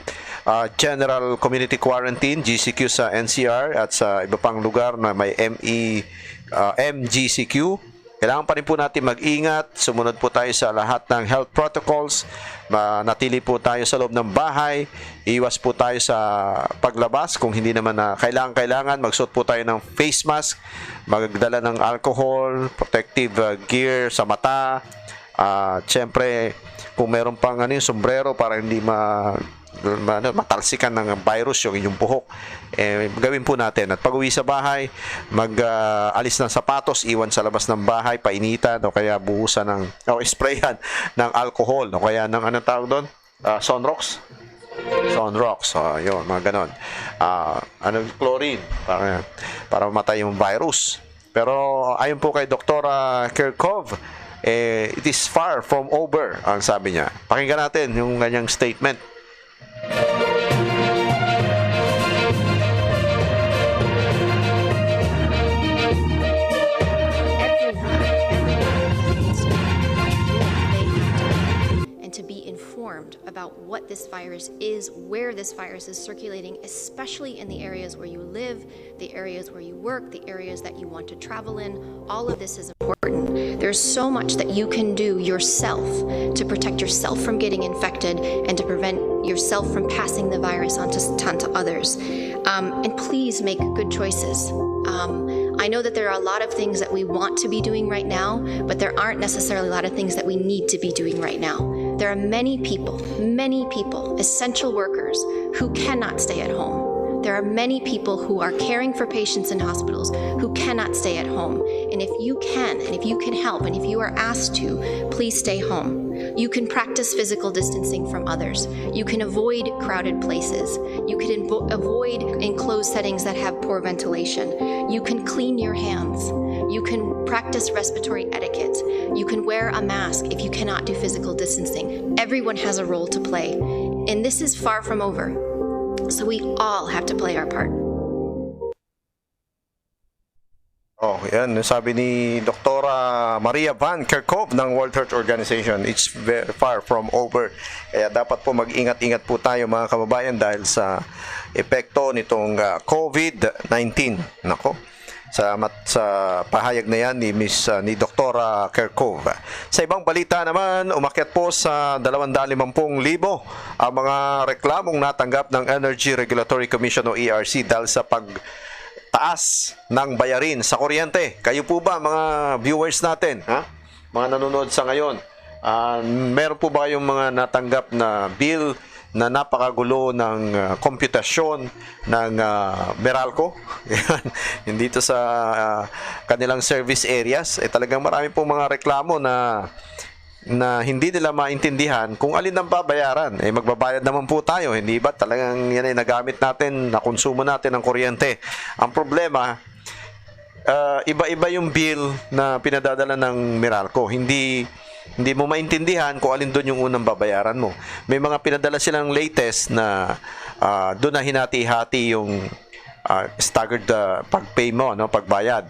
Speaker 1: General Community Quarantine, GCQ sa NCR at sa iba pang lugar na may MGCQ, kailangan pa rin po natin mag-ingat, sumunod po tayo sa lahat ng health protocols, manatili po tayo sa loob ng bahay, iwas po tayo sa paglabas kung hindi naman na kailangan, magsuot po tayo ng face mask, magdala ng alcohol, protective gear sa mata, siyempre kung meron pang yung sombrero para hindi matalsikan ng virus yung inyong buhok, gawin po natin. At pag uwi sa bahay, alis ng sapatos, iwan sa labas ng bahay, painitan o kaya buhusan o sprayan ng alcohol o kaya ng anong tawag doon? Sunrocks, so yun, mga ganon. Chlorine para mamatay yung virus. Pero ayon po kay Dr. Kerkhove, it is far from over ang sabi niya. Pakinggan natin yung kanyang statement.
Speaker 3: And to be informed about what this virus is, where this virus is circulating, especially in the areas where you live, the areas where you work, the areas that you want to travel in. All of this is important. There's so much that you can do yourself to protect yourself from getting infected and to prevent yourself from passing the virus on to others. And please make good choices. I know that there are a lot of things that we want to be doing right now, but there aren't necessarily a lot of things that we need to be doing right now. There are many people, essential workers, who cannot stay at home. There are many people who are caring for patients in hospitals who cannot stay at home. And if you can, and if you can help, and if you are asked to, please stay home. You can practice physical distancing from others. You can avoid crowded places. You can avoid enclosed settings that have poor ventilation. You can clean your hands. You can practice respiratory etiquette. You can wear a mask if you cannot do physical distancing. Everyone has a role to play. And this is far from over. So we all have to play our part.
Speaker 1: Oh, yan. Sabi ni Dr. Maria Van Kerkhove ng World Health Organization, it's very far from over. Kaya dapat po mag-ingat-ingat po tayo mga kababayan dahil sa epekto nitong COVID-19. Nako. Sa pahayag na yan ni Dr. Kerkhove. Sa ibang balita naman, umakyat po sa 250,000 ang mga reklamong natanggap ng Energy Regulatory Commission o ERC dahil sa pagtaas ng bayarin sa kuryente. Kayo po ba mga viewers natin, mga nanonood sa ngayon, meron po ba kayong mga natanggap na bill na napakagulo ng komputasyon ng Meralco? Hindi to sa kanilang service areas. Talagang marami pong mga reklamo na hindi nila maintindihan kung alin ang babayaran. Magbabayad naman po tayo, hindi ba? Talagang yan ay nagamit natin, nakonsumo natin ng kuryente. Ang problema, iba-iba yung bill na pinadadala ng Meralco. Hindi mo maintindihan kung alin doon yung unang babayaran mo. May mga pinadala silang latest na doon na hinati-hati yung staggered pag-pay mo, pagbayad.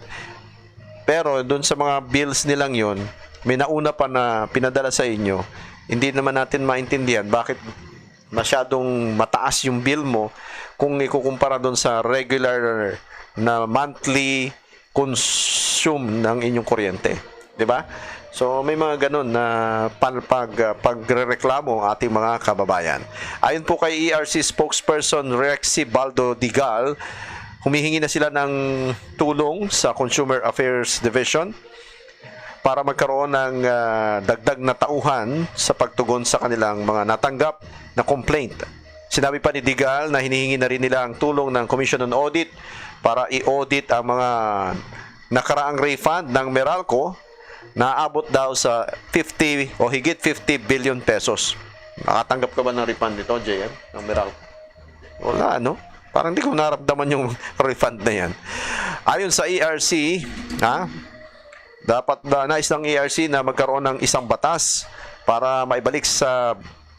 Speaker 1: Pero doon sa mga bills nilang yon, may nauna pa na pinadala sa inyo, hindi naman natin maintindihan bakit masyadong mataas yung bill mo kung ikukumpara doon sa regular na monthly consume ng inyong kuryente. 'Di ba? So may mga ganun na pagrereklamo ang ating mga kababayan. Ayon po kay ERC spokesperson Rexy Baldo Digal, humihingi na sila ng tulong sa Consumer Affairs Division para magkaroon ng dagdag na tauhan sa pagtugon sa kanilang mga natanggap na complaint. sinabi pa ni Digal na hinihingi na rin nila ang tulong ng Commission on Audit para i-audit ang mga nakaraang refund ng Meralco na abot daw sa 50 o higit 50 billion pesos. Nakatanggap ka ba ng refund nito, JM, ng Meralco? Wala, no? Parang di ko naramdaman yung refund na yan. Ayon sa ERC, dapat nais ng ERC na magkaroon ng isang batas para maibalik sa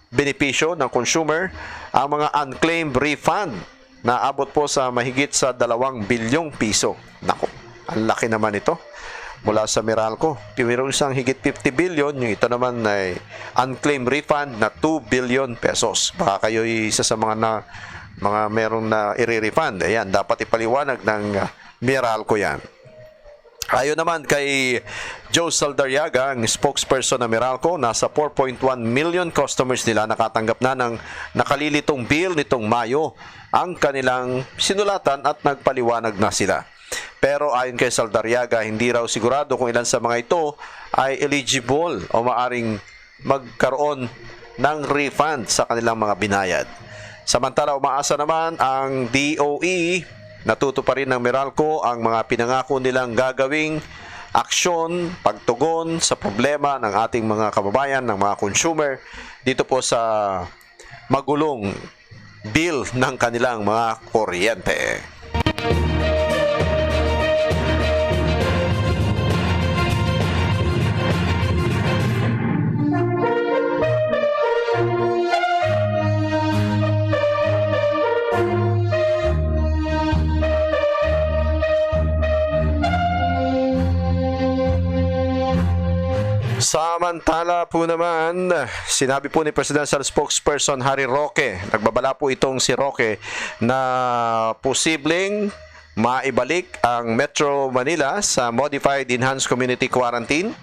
Speaker 1: benepisyo ng consumer ang mga unclaimed refund na abot po sa mahigit sa 2 bilyong piso. Nako, ang laki naman ito mula sa Meralco. Mayroong isang higit 50 billion, yung ito naman ay unclaimed refund na 2 billion pesos. Baka kayo isa sa mga merong na i-refund. Ayan, dapat ipaliwanag ng Meralco yan. Ayon naman kay Joe Saldarriaga, ang spokesperson ng Meralco, nasa 4.1 million customers nila nakatanggap na ng nakalilitong bill nitong Mayo ang kanilang sinulatan at nagpaliwanag na sila. Pero ayon kay Saldarriaga, hindi raw sigurado kung ilan sa mga ito ay eligible o maaring magkaroon ng refund sa kanilang mga binayad. Samantala, umaasa naman ang DOE natuto pa rin ng Meralco ang mga pinangako nilang gagawing aksyon, pagtugon sa problema ng ating mga kababayan, ng mga consumer dito po sa magulong bill ng kanilang mga kuryente. Samantala po naman, sinabi po ni Presidential Spokesperson Harry Roque, nagbabala po itong si Roque na posibleng maibalik ang Metro Manila sa Modified Enhanced Community Quarantine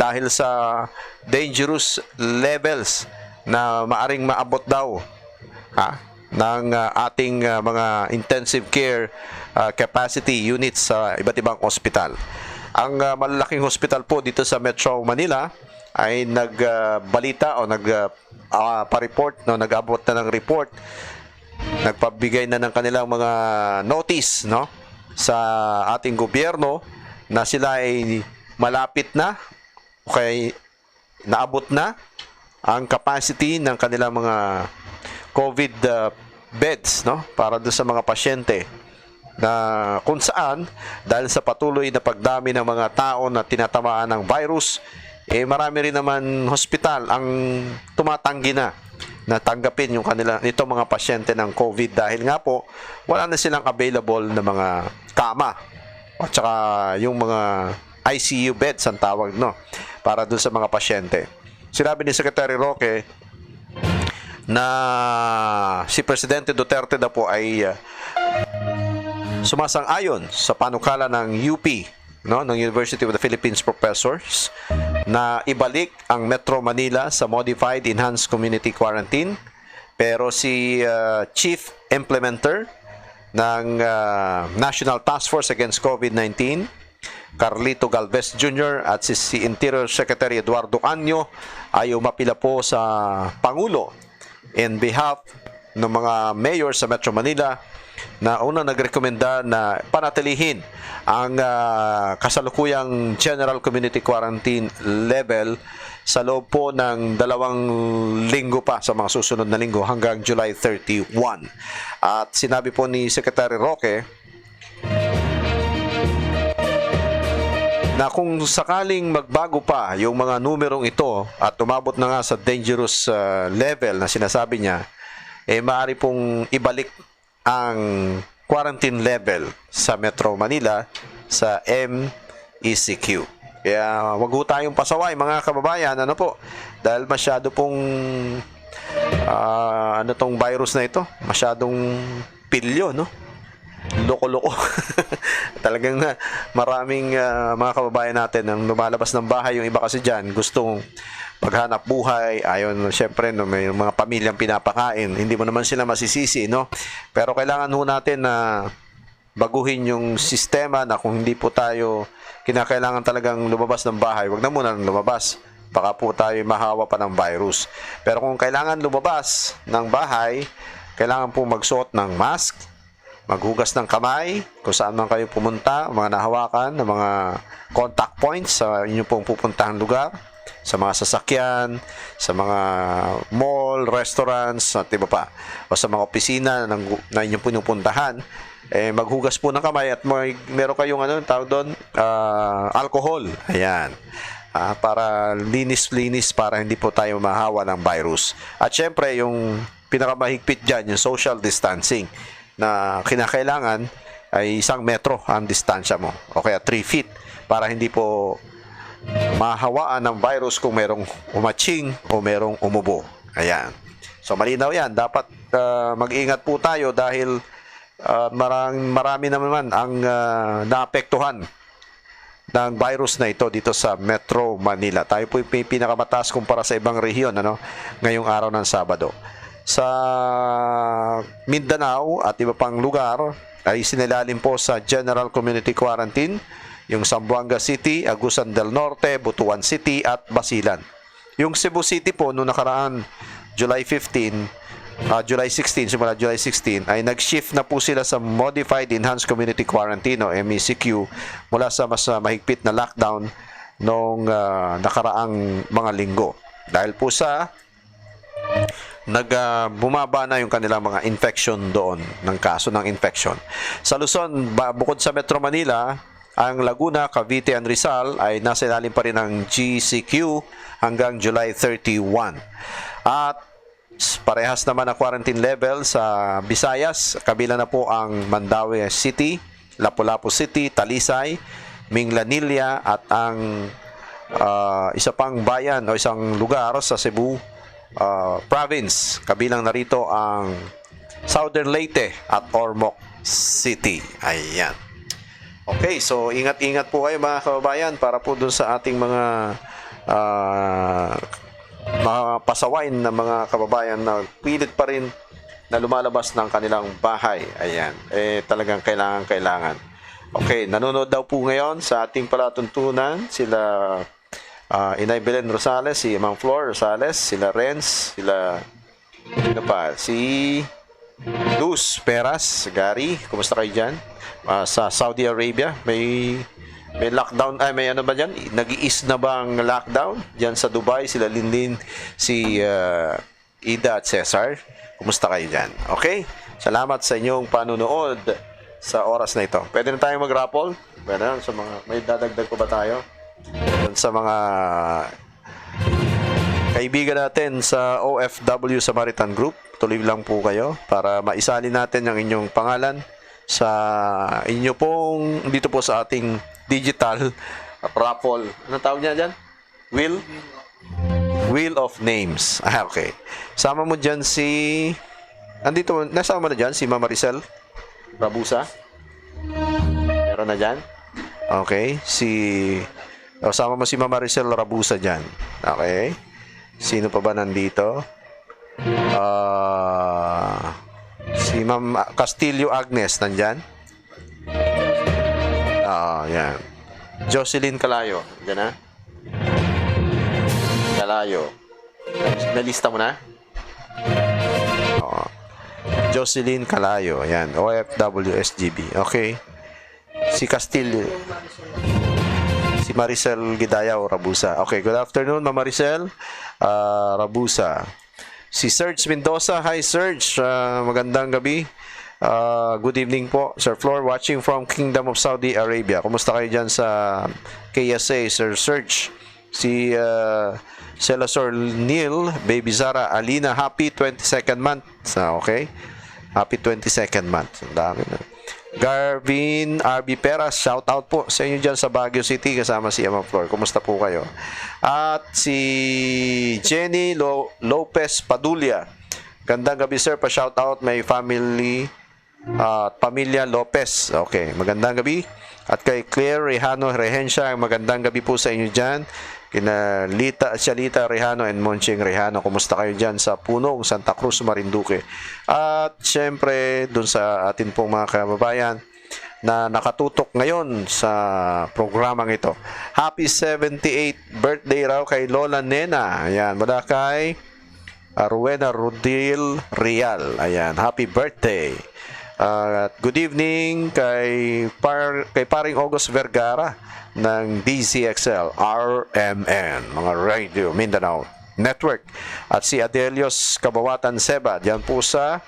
Speaker 1: dahil sa dangerous levels na maaring maabot daw ng ating mga intensive care capacity units sa iba't ibang ospital. Ang malalaking hospital po dito sa Metro Manila ay nagbalita o nag-report, nag-abot na ng report, nagpabigay na ng kanilang mga notice sa ating gobyerno na sila ay malapit na okay, naabot na ang capacity ng kanilang mga COVID beds para doon sa mga pasyente, na kung saan dahil sa patuloy na pagdami ng mga tao na tinatamaan ng virus, marami rin naman hospital ang tumatanggi na tanggapin yung itong mga pasyente ng COVID dahil nga po wala na silang available na mga kama at saka yung mga ICU beds ang tawag para doon sa mga pasyente. Sinabi ni Secretary Roque na si Presidente Duterte na po ay sumasang-ayon sa panukala ng UP, ng University of the Philippines professors, na ibalik ang Metro Manila sa Modified Enhanced Community Quarantine. Pero si Chief Implementer ng National Task Force Against COVID-19, Carlito Galvez Jr. at si Interior Secretary Eduardo Anyo ay umapila po sa Pangulo in behalf ng mga mayor sa Metro Manila na unang nagrekomenda na panatilihin ang kasalukuyang General Community Quarantine level sa loob po ng 2 linggo pa sa mga susunod na linggo hanggang July 31. At sinabi po ni Secretary Roque na kung sakaling magbago pa yung mga numerong ito at umabot na nga sa dangerous level na sinasabi niya, maaari pong ibalik ang quarantine level sa Metro Manila sa MECQ. Kaya wag ho tayong pasaway mga kababayan, dahil masyado pong tong virus na ito, masyadong pilyo, loko-loko. Talagang maraming mga kababayan natin ang lumalabas ng bahay, yung iba kasi dyan gustong maghanap buhay, ayon syempre may mga pamilyang pinapakain, hindi mo naman sila masisisi, pero kailangan ho natin na baguhin yung sistema na kung hindi po tayo kinakailangan talagang lumabas ng bahay, wag na muna lumabas baka po tayo mahawa pa ng virus. Pero kung kailangan lumabas ng bahay, kailangan po magsuot ng mask, maghugas ng kamay, kung saan man kayo pumunta, mga nahawakan ng mga contact points sa inyo pong pupuntahang lugar, sa mga sasakyan, sa mga mall, restaurants, at iba pa, o sa mga opisina na inyong pinupuntahan, maghugas po ng kamay at meron kayong tawag doon, alcohol. Ayan. Para linis-linis, para hindi po tayo mahawa ng virus. At syempre, yung pinakamahigpit dyan, yung social distancing, na kinakailangan ay 1 metro ang distansya mo, o kaya 3 feet, para hindi po mahawaan ng virus kung merong umatching o merong umubo. Ayan. So malinaw yan. Dapat mag-ingat po tayo dahil marami naman ang naapektuhan ng virus na ito dito sa Metro Manila. Tayo po yung pinakamataas kumpara sa ibang rehiyon ngayong araw ng Sabado. Sa Mindanao at iba pang lugar ay sinilalim po sa General Community Quarantine yung Zamboanga City, Agusan del Norte, Butuan City at Basilan. Yung Cebu City po noong nakaraan July 16 simula July 16 ay nag-shift na po sila sa Modified Enhanced Community Quarantine o MECQ mula sa mas mahigpit na lockdown noong nakaraang mga linggo. Dahil po sa bumaba na yung kanilang mga infection doon, ng kaso ng infection. Sa Luzon, bukod sa Metro Manila, ang Laguna, Cavite, and Rizal ay nasa ilalim pa rin ng GCQ hanggang July 31. At parehas naman na quarantine level sa Visayas, kabila na po ang Mandaue City, Lapu-Lapu City, Talisay, Minglanilla at ang isa pang bayan o isang lugar sa Cebu province. Kabilang narito ang Southern Leyte at Ormoc City. Ayan. Okay, so ingat-ingat po kayo mga kababayan para po dun sa ating mga pasawain na mga kababayan na pilit pa rin na lumalabas ng kanilang bahay. Ayan, talagang kailangan. Okay, nanonood daw po ngayon sa ating palatuntunan sila Inay Belen Rosales, si Mang Flor Rosales, sila Renz, si Luz Peras, Gary, kumusta kayo dyan? Sa Saudi Arabia, may lockdown, may ano ba dyan? Nag-i-ease na ba ang lockdown? Dyan sa Dubai, sila Linlin, si Ida at Cesar. Kumusta kayo dyan? Okay? Salamat sa inyong panunood sa oras na ito. Pwede na tayong mag-raffle? Pwede na, sa mga, may dadagdag ko ba tayo? Sa mga kaibigan natin sa OFW Samaritan Group, tuloy lang po kayo para maisali natin ang inyong pangalan sa inyo pong dito po sa ating digital raffle. Ano tawag niya dyan? Wheel of Names. Okay. Sama mo dyan nasama mo na dyan si Mama Maricel Rabusa? Meron na dyan? Okay. Sama mo si Mama Maricel Rabusa dyan. Okay. Sino pa ba nandito? Si Ma'am Castillo Agnes nandyan? Yan. Jocelyn Calayo, dyan na? Calayo. Nalista mo na? Jocelyn Calayo, yan. OFW SGB. Okay. Si Castillo. Si Maricel Gidayaw Rabusa. Okay, good afternoon, Ma'am Maricel Rabusa. Si Serge Mendoza. Hi, Serge. Magandang gabi. Good evening po, Sir Flor. Watching from Kingdom of Saudi Arabia. Kumusta kayo dyan sa KSA, Sir Serge? Si Celesor Neil, Baby Zara Alina. Happy 22nd month. Okay? Happy 22nd month. Ang dami na. Garvin RB Peras, shout out po sa inyo dyan sa Baguio City kasama si Emma Flor. Kumusta po kayo? At si Jenny Lopez Padulya. Gandang gabi sir, pa-shout out may family Pamilya Lopez. Okay, magandang gabi. At kay Claire Rehano Rehensya, magandang gabi po sa inyo dyan. Kina Shalita Rehano and Monching Rehano, kumusta kayo dyan sa Punong, Santa Cruz, Marinduque. At syempre, dun sa atin pong mga kababayan na nakatutok ngayon sa programang ito. Happy 78th birthday raw kay Lola Nena. Ayan, mula kay Rowena Rodil Real. Ayan, happy birthday. At good evening kay paring August Vergara ng DZXL RMN, mga Radio Mindanao Network. At si Adelios Kabawatan Seba, diyan po sa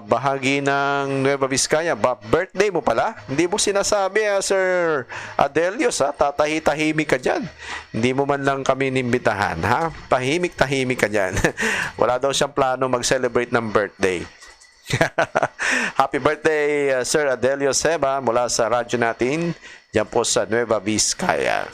Speaker 1: bahagi ng Nueva Vizcaya. Birthday mo pala? Hindi mo sinasabi, Sir Adelios, ha? Tatahi-tahimik ka dyan. Hindi mo man lang kami nimbitahan, ha? Tahimik-tahimik ka dyan. Wala daw siyang plano mag-celebrate ng birthday. Happy birthday, Sir Adelios Seba, mula sa radyo natin, dyan po sa Nueva Vizcaya.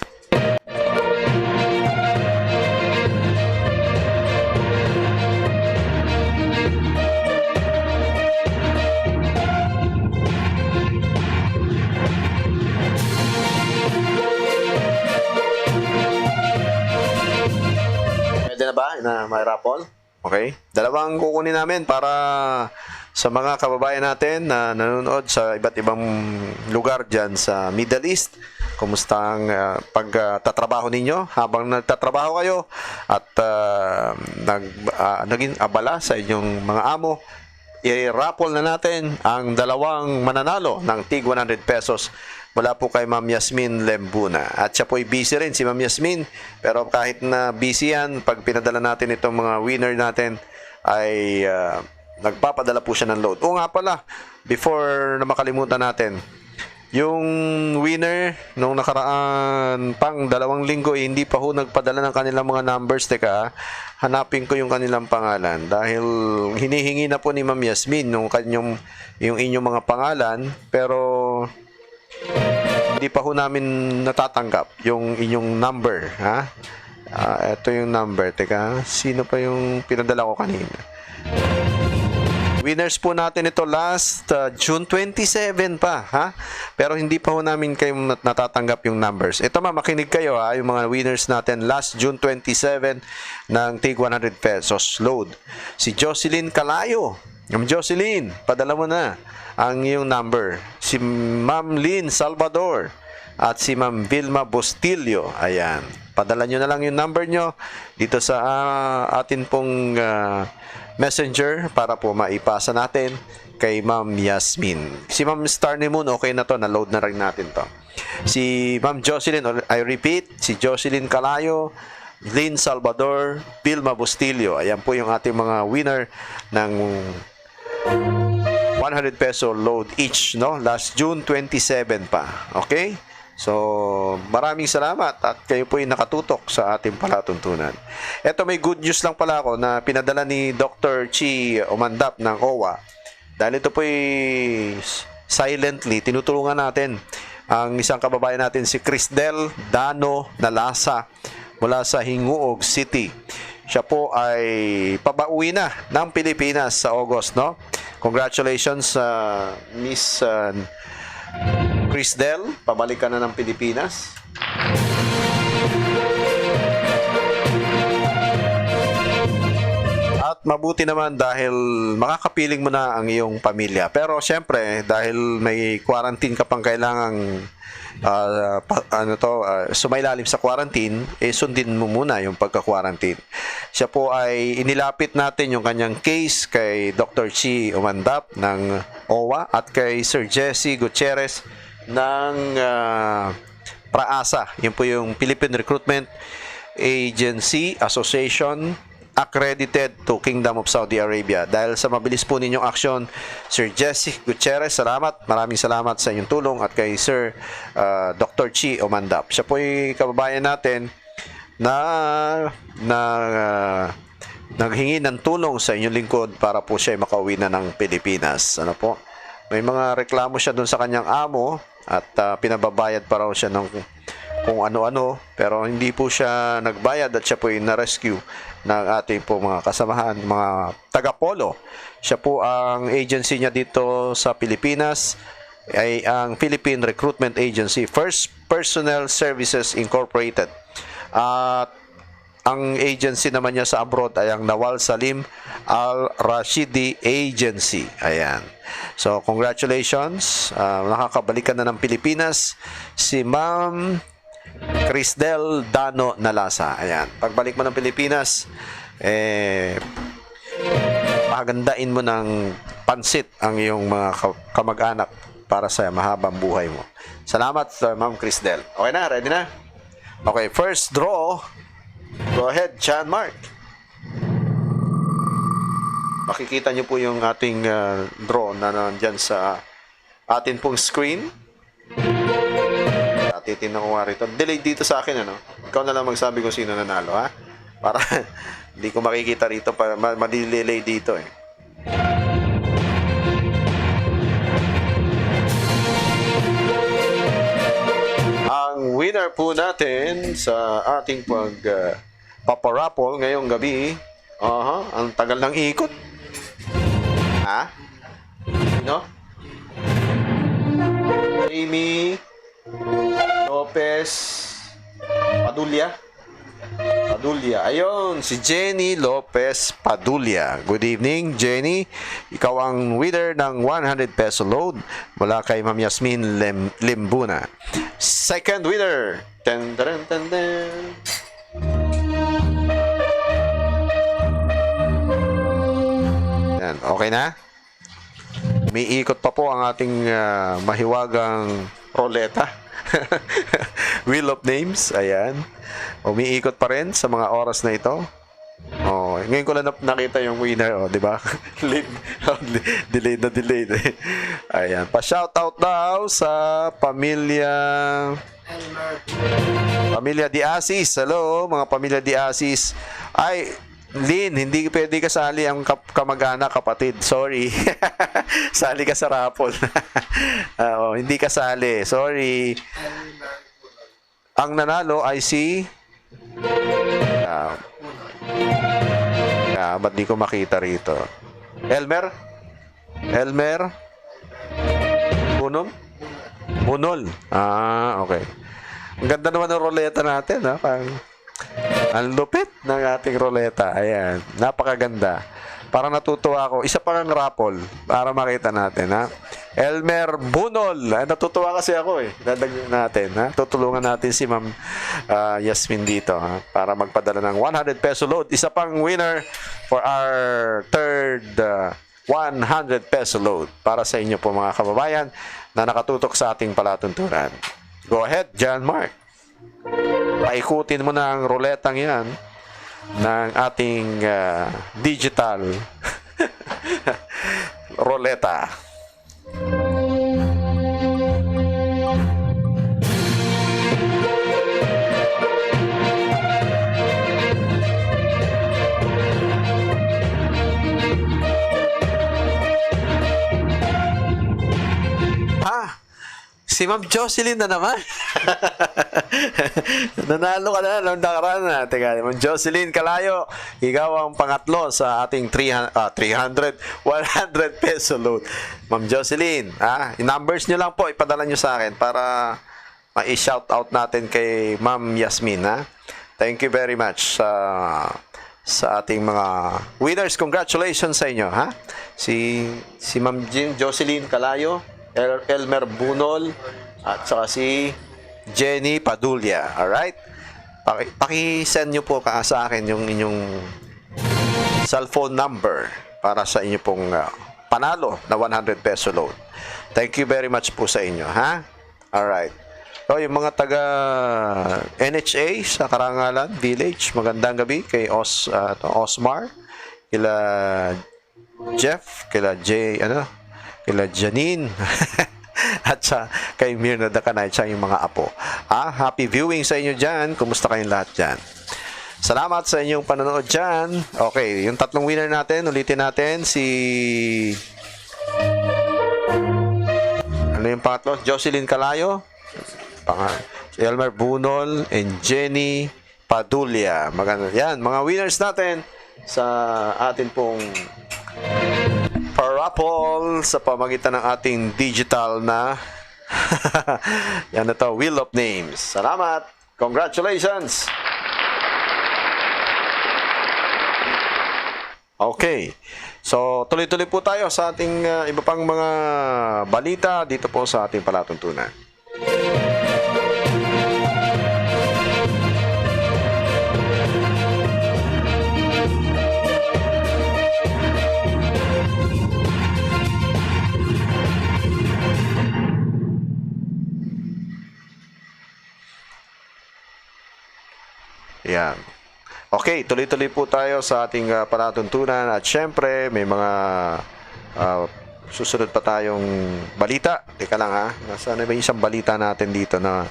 Speaker 1: Pwede na ba na may raffle? Okay. Dalawang kukunin namin para sa mga kababayan natin na nanonood sa iba't ibang lugar dyan sa Middle East. Kumusta ang pagtatrabaho ninyo habang nagtatrabaho kayo at naging abala sa inyong mga amo. I-raffle na natin ang dalawang mananalo ng tig 100 pesos mula po kay Ma'am Yasmin Lembuna. At siya po ay busy rin, si Ma'am Yasmin. Pero kahit na busy yan, pag pinadala natin itong mga winner natin, ay nagpapadala po siya ng load. O nga pala, before na makalimutan natin, yung winner nung nakaraan pang 2 linggo, hindi pa ho nagpadala ng kanilang mga numbers. Teka, hanapin ko yung kanilang pangalan. Dahil hinihingi na po ni Ma'am Yasmin yung inyong mga pangalan. Pero hindi pa ho namin natatanggap yung inyong number, ha? Ito yung number. Teka, sino pa yung pinadala ko kanina? Winners po natin ito last June 27 pa, ha? Pero hindi pa ho namin kayo natatanggap yung numbers. Ito makinig kayo, ha? Yung mga winners natin last June 27 ng tig 100 pesos load. Si Jocelyn Calayo. Ma'am Jocelyn, padala mo na ang iyong number. Si Ma'am Lynn Salvador at si Ma'am Vilma Bustillo. Ayan. Padala nyo na lang yung number nyo dito sa atin pong messenger para po maipasa natin kay Ma'am Yasmin. Si Ma'am Starny Moon, okay na to. Na-load na rin natin to. Si Ma'am Jocelyn, I repeat, si Jocelyn Calayo, Lynn Salvador, Vilma Bustillo. Ayan po yung ating mga winner ng 100 peso load each, no? Last June 27 pa. Okay? So, maraming salamat at kayo po ay nakatutok sa ating palatuntunan. Ito, may good news lang pala ako na pinadala ni Dr. Chi Omandap ng OWA. Dahil ito po ay silently, tinutulungan natin ang isang kababayan natin, si Crisdel Dano Nalasa mula sa Hinguog City. Siya po ay pabauwi na ng Pilipinas sa August, no? Congratulations, Miss Crisdel, pabalik ka na ng Pilipinas. At mabuti naman dahil makakapiling mo na ang iyong pamilya. Pero syempre, dahil may quarantine ka pang kailangang sumailalim sa quarantine, sundin mo muna yung pagka-quarantine. Siya po ay inilapit natin yung kanyang case kay Dr. Chi Umandap ng OWA at kay Sir Jesse Gutierrez ng PRAASA. Yun po yung Philippine Recruitment Agency Association accredited to Kingdom of Saudi Arabia. Dahil sa mabilis po ninyong aksyon, Sir Jesse Gutierrez, salamat. Maraming salamat sa inyong tulong at kay Sir Dr. Chi Omandap. Siya po yung kababayan natin na naghingi ng tulong sa inyong lingkod para po siya makauwi na ng Pilipinas. Ano po? May mga reklamo siya doon sa kanyang amo at pinababayad pa raw siya ng kung ano-ano, pero hindi po siya nagbayad at siya po yung na-rescue ng ating po mga kasamahan, mga taga-polo. Siya po ang agency niya dito sa Pilipinas ay ang Philippine Recruitment Agency, First Personnel Services Incorporated. At Ang agency naman niya sa abroad ay ang Nawal Salim Al Rashidi Agency. Ayan. So, congratulations. Nakakabalikan na ng Pilipinas si Ma'am Crisdel Dano Nalasa. Ayan. Pagbalik mo ng Pilipinas, pagandain mo ng pansit ang iyong mga kamag-anak para sa mahabang buhay mo. Salamat, Ma'am Crisdel. Okay na? Ready na? Okay, first draw. Go ahead, John Mark. Makikita nyo po yung ating draw na nandyan sa atin pong screen. Titignan ko nga rito. Delay dito sa akin, ano? Ikaw na lang magsabi kung sino nanalo, ha? Para hindi ko makikita rito, para ma-delay dito, eh. Ang winner po natin sa ating paparapol ngayong gabi, ang tagal ng ikot. Ha? No? Amy Lopez Padulya. Ayun, si Jenny Lopez Padulya. Good evening, Jenny. Ikaw ang winner ng 100 peso load mula kay Ma'am Yasmin Limbuna. Second winner. Ten, ten, ten, ten. Yan, okay na? Umiikot pa po ang ating mahiwagang roleta. Wheel of Names, ayan. Umiikot pa rin sa mga oras na ito. Oh, ngayon ko lang nakita yung winner, oh, 'di ba? Delayed. Ayan, pa-shoutout daw sa pamilya Di Asis. Hello, mga pamilya Di Asis. Ay, Lynn, hindi pwede kasali ang kamag-anak, kapatid. Sorry. Sali ka sa raffle. Hindi kasali. Sorry. Ang nanalo ay si ba't di ko makita rito? Elmer? Bunol? Okay. Ang ganda naman ng roleta natin, ha? Ang lupit ng ating roleta. Ayan. Napakaganda. Parang natutuwa ako. Isa pa kang raffle para makita natin, ha? Elmer Bunol. Natutuwa kasi ako, eh. Dadagdag natin, ha? Tutulungan natin si Ma'am Yasmin dito, ha? Para magpadala ng 100 peso load. Isa pang winner for our third 100 peso load para sa inyo po, mga kababayan na nakatutok sa ating palatuntunan. Go ahead, John Mark. Paikutin mo na ang ruletang yan ng ating digital roleta. Si Ma'am Jocelyn na naman. Nanalo ka na ng nakaraan na. Teka, Ma'am Jocelyn Calayo, ikaw ang pangatlo sa ating 100 peso load. Ma'am Jocelyn, i-numbers nyo lang po, ipadala nyo sa akin para ma-shout out natin kay Ma'am Yasmin. Thank you very much sa ating mga winners. Congratulations sa inyo. Si Ma'am Jocelyn Calayo, Elmer Bunol, at saka si Jenny Padulya. Alright? Paki-send nyo po sa akin yung inyong cellphone number para sa inyo pong panalo na 100 peso load. Thank you very much po sa inyo, ha? Alright. So, yung mga taga NHA sa Karangalan Village, magandang gabi kay Osmar, kila Jeff, kila Janine, at kay Mirna Dakanay, at yung mga apo. Happy viewing sa inyo dyan. Kumusta kayong lahat dyan? Salamat sa inyong panonood dyan. Okay, yung tatlong winner natin, ulitin natin. Si yung pangatlo? Jocelyn Calayo, si Elmer Bunol, and Jenny Padulya. Maganda yan, mga winners natin sa atin pong parapol sa pamagitan ng ating digital na yan na to, Wheel of Names. Salamat! Congratulations! Okay. So, tuloy-tuloy po tayo sa ating iba pang mga balita dito po sa ating palatuntunan. Yan. Okay, tuloy-tuloy po tayo sa ating palatuntunan at syempre may mga susunod pa tayong balita. Teka lang ha, nasaan na ba yung isang balita natin dito na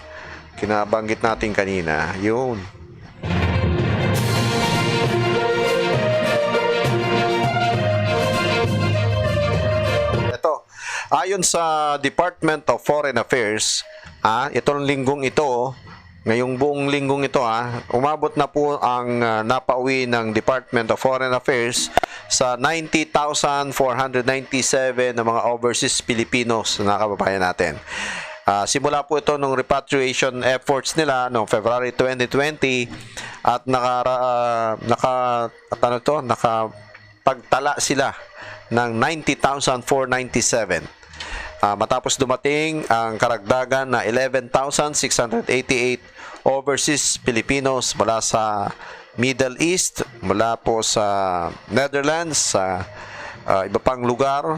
Speaker 1: kinabanggit natin kanina? Yun. Ito, ayon sa Department of Foreign Affairs, itong linggong ito, ngayong buong linggong ito umabot na po ang napauwi ng Department of Foreign Affairs sa 90,497 na mga overseas Filipinos na kababayan natin. Simula po ito ng repatriation efforts nila noong February 2020 at nakapagtala sila ng 90,497. Matapos dumating ang karagdagan na 11,688 overseas Filipinos mula sa Middle East, mula po sa Netherlands, sa iba pang lugar,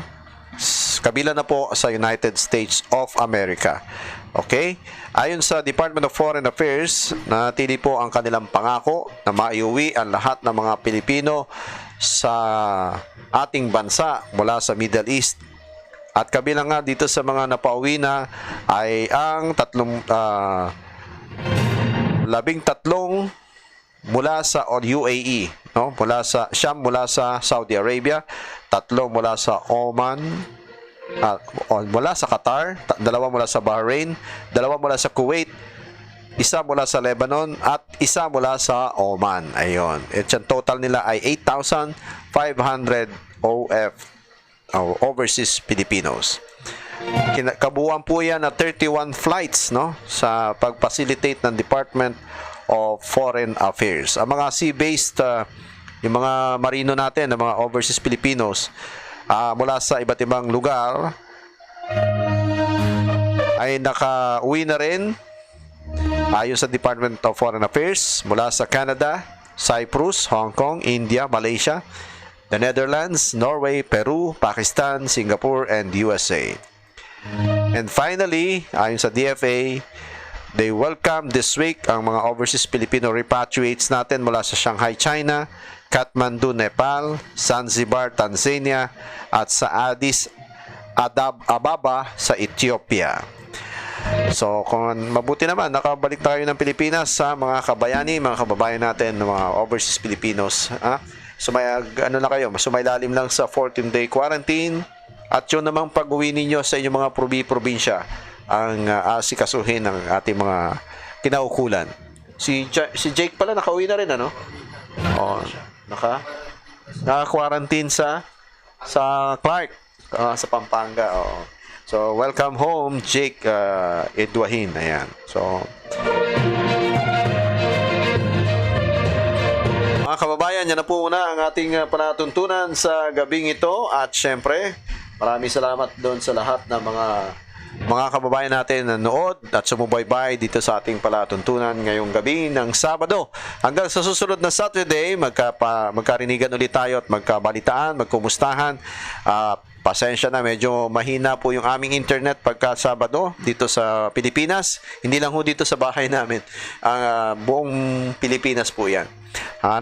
Speaker 1: kabila na po sa United States of America. Okay? Ayon sa Department of Foreign Affairs, natili po ang kanilang pangako na maiuwi ang lahat ng mga Pilipino sa ating bansa mula sa Middle East. At kabilang nga dito sa mga napauwi na ay ang 13 mula sa UAE, no? Mula sa Saudi Arabia, 3 mula sa Oman, mula sa Qatar, 2 mula sa Bahrain, 2 mula sa Kuwait, 1 mula sa Lebanon at 1 mula sa Oman. Ayun. At yung total nila ay 8,500 overseas Filipinos. Kabuuan po yan na 31 flights, no, sa pag-facilitate ng Department of Foreign Affairs. Ang mga sea-based, yung mga marino natin, ang mga overseas Filipinos mula sa iba't ibang lugar ay nakauwi na rin ayon sa Department of Foreign Affairs mula sa Canada, Cyprus, Hong Kong, India, Malaysia, the Netherlands, Norway, Peru, Pakistan, Singapore, and USA. And finally, ayon sa DFA, they welcome this week ang mga overseas Filipino repatriates natin mula sa Shanghai, China, Kathmandu, Nepal, Zanzibar, Tanzania, at sa Addis Ababa sa Ethiopia. So, kung mabuti naman, nakabalik tayo ng Pilipinas sa mga kabayani, mga kababayan natin, mga overseas Filipinos. Sumailalim lang sa 14-day quarantine at yun namang pag-uwi ninyo sa inyong mga probinsya ang asikasuhin ng ating mga kinaukulan. Si Jake pala nakauwi na rin, ano? Naka-quarantine sa Clark, sa Pampanga. So, welcome home, Jake Edwahin. Ayan. So, mga kababayan, yan na po muna ang ating panatuntunan sa gabing ito. At syempre, maraming salamat doon sa lahat ng mga kababayan natin na nanood at sumubaybay dito sa ating palatuntunan ngayong gabi ng Sabado. Hanggang sa susunod na Saturday, magkarinigan ulit tayo at magkabalitaan, magkumustahan. Pasensya na, medyo mahina po yung aming internet pagka Sabado dito sa Pilipinas. Hindi lang ho dito sa bahay namin. Buong Pilipinas po yan.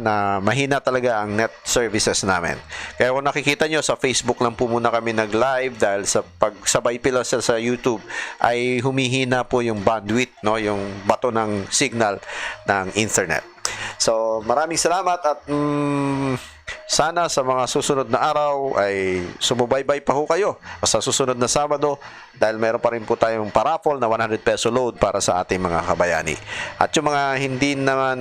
Speaker 1: Na mahina talaga ang net services namin. Kaya kung nakikita nyo, sa Facebook lang po muna kami nag-live dahil sa pagsabay pila sa YouTube ay humihina po yung bandwidth, no? Yung bato ng signal ng internet. So, maraming salamat at sana sa mga susunod na araw ay sumubaybay pa ho kayo sa susunod na Sabado dahil meron pa rin po tayong paraffle na 100 peso load para sa ating mga kabayani. At yung mga hindi naman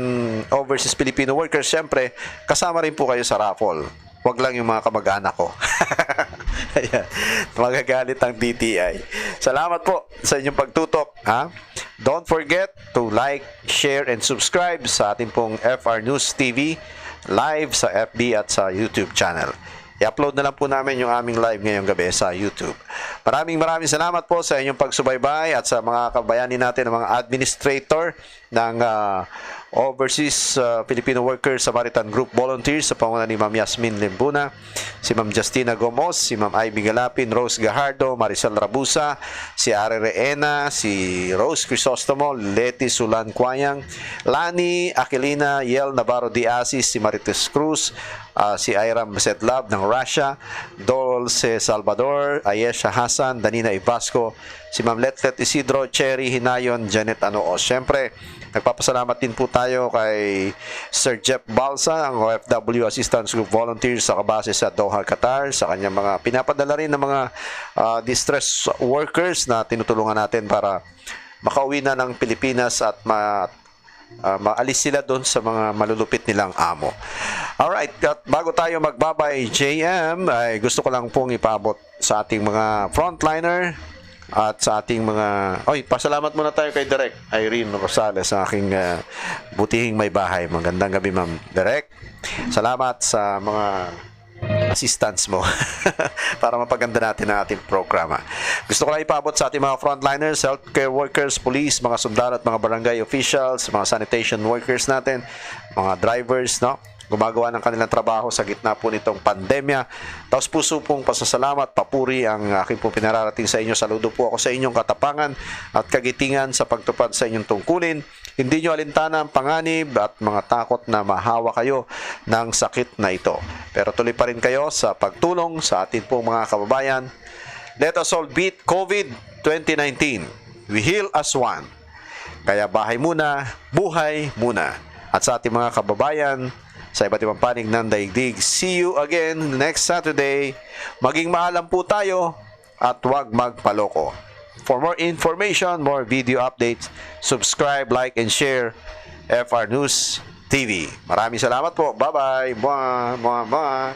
Speaker 1: overseas Filipino workers, syempre, kasama rin po kayo sa raffle. Huwag lang yung mga kamag-anak ko. Ayan, magagalit ang DTI. Salamat po sa inyong pagtutok. Don't forget to like, share, and subscribe sa ating pong FR News TV live sa FB at sa YouTube channel. I-upload na lang po namin yung aming live ngayong gabi sa YouTube. Maraming salamat po sa inyong pagsubaybay at sa mga kabayani natin, mga administrator ng Overseas Filipino Workers Samaritan Group Volunteers sa pangunan ni Ma'am Yasmin Limbuna, si Ma'am Justina Gomos, si Ma'am Ivy Galapin, Rose Gajardo, Maricel Rabusa, si Are Reena, si Rose Crisostomo, Leti Sulan Quayang, Lani Aquilina, Yel Navarro Diasis, si Marites Cruz, si Iram Setlab ng Russia, Dolce Salvador, Ayesha Hassan, Danina Ibasco, si Ma'am Letlet Isidro, Cherry Hinayon, Janet Anoos. Siyempre, nagpapasalamat din po tayo kay Sir Jeff Balsa, ang OFW Assistance Group Volunteers sa kabase sa Doha, Qatar, sa kanyang mga pinapadala rin ng mga distress workers na tinutulungan natin para makauwi na ng Pilipinas at maalis sila doon sa mga malulupit nilang amo. Alright, at bago tayo magbabay JM, ay gusto ko lang pong ipaabot sa ating mga frontliner at sa ating mga... pasalamat muna tayo kay Direk Irene Rosales, sa aking butihing may bahay. Magandang gabi, Ma'am Direk. Salamat sa mga assistance mo para mapaganda natin ang ating programa. Gusto ko lang ipaabot sa ating mga frontliners, healthcare workers, police, mga sundalo at mga barangay officials, mga sanitation workers natin, mga drivers, no? Gumagawa ng kanilang trabaho sa gitna po nitong pandemya. Taos puso pong pasasalamat, papuri ang aking po pinararating sa inyo. Saludo po ako sa inyong katapangan at kagitingan sa pagtupad sa inyong tungkulin. Hindi nyo alintana ang panganib at mga takot na mahawa kayo ng sakit na ito. Pero tuloy pa rin kayo sa pagtulong sa atin pong mga kababayan. Let us all beat COVID 2019. We heal as one. Kaya bahay muna, buhay muna. At sa ating mga kababayan sa iba't ibang panig ng daigdig, see you again next Saturday. Maging maalam po tayo at huwag magpaloko. For more information, more video updates, subscribe, like, and share FR News TV. Maraming salamat po. Bye-bye. Mwah, mwah, mwah.